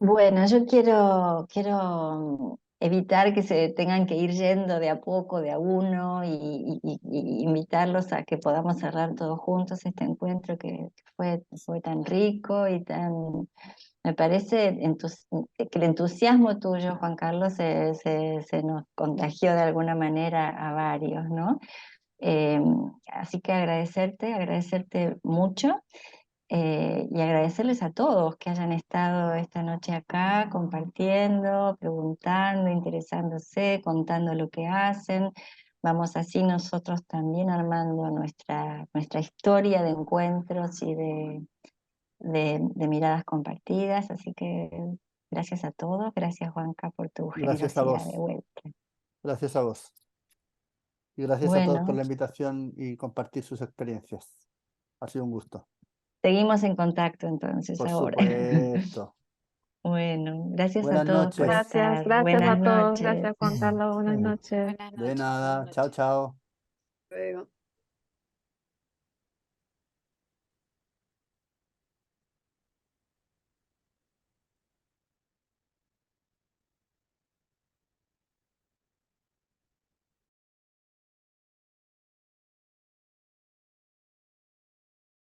Bueno, yo quiero evitar que se tengan que ir yendo de a poco, de a uno, y invitarlos a que podamos cerrar todos juntos este encuentro que fue tan rico y tan... Me parece que el entusiasmo tuyo, Juan Carlos, se nos contagió de alguna manera a varios, ¿no? Así que agradecerte mucho. Y agradecerles a todos que hayan estado esta noche acá compartiendo, preguntando, interesándose, contando lo que hacen. Vamos así nosotros también armando nuestra historia de encuentros y de miradas compartidas. Así que gracias a todos, gracias Juanca por tu Gracias a generosidad vos. de vuelta. Gracias a vos. Y gracias a todos por la invitación y compartir sus experiencias. Ha sido un gusto. Seguimos en contacto entonces Por ahora. supuesto. Bueno, gracias Buenas a todos por noches. estar. Gracias Buenas a todos. noches. Gracias, Juan Carlos. Buenas noches. Buenas De noches. nada. Chao, chao. Luego.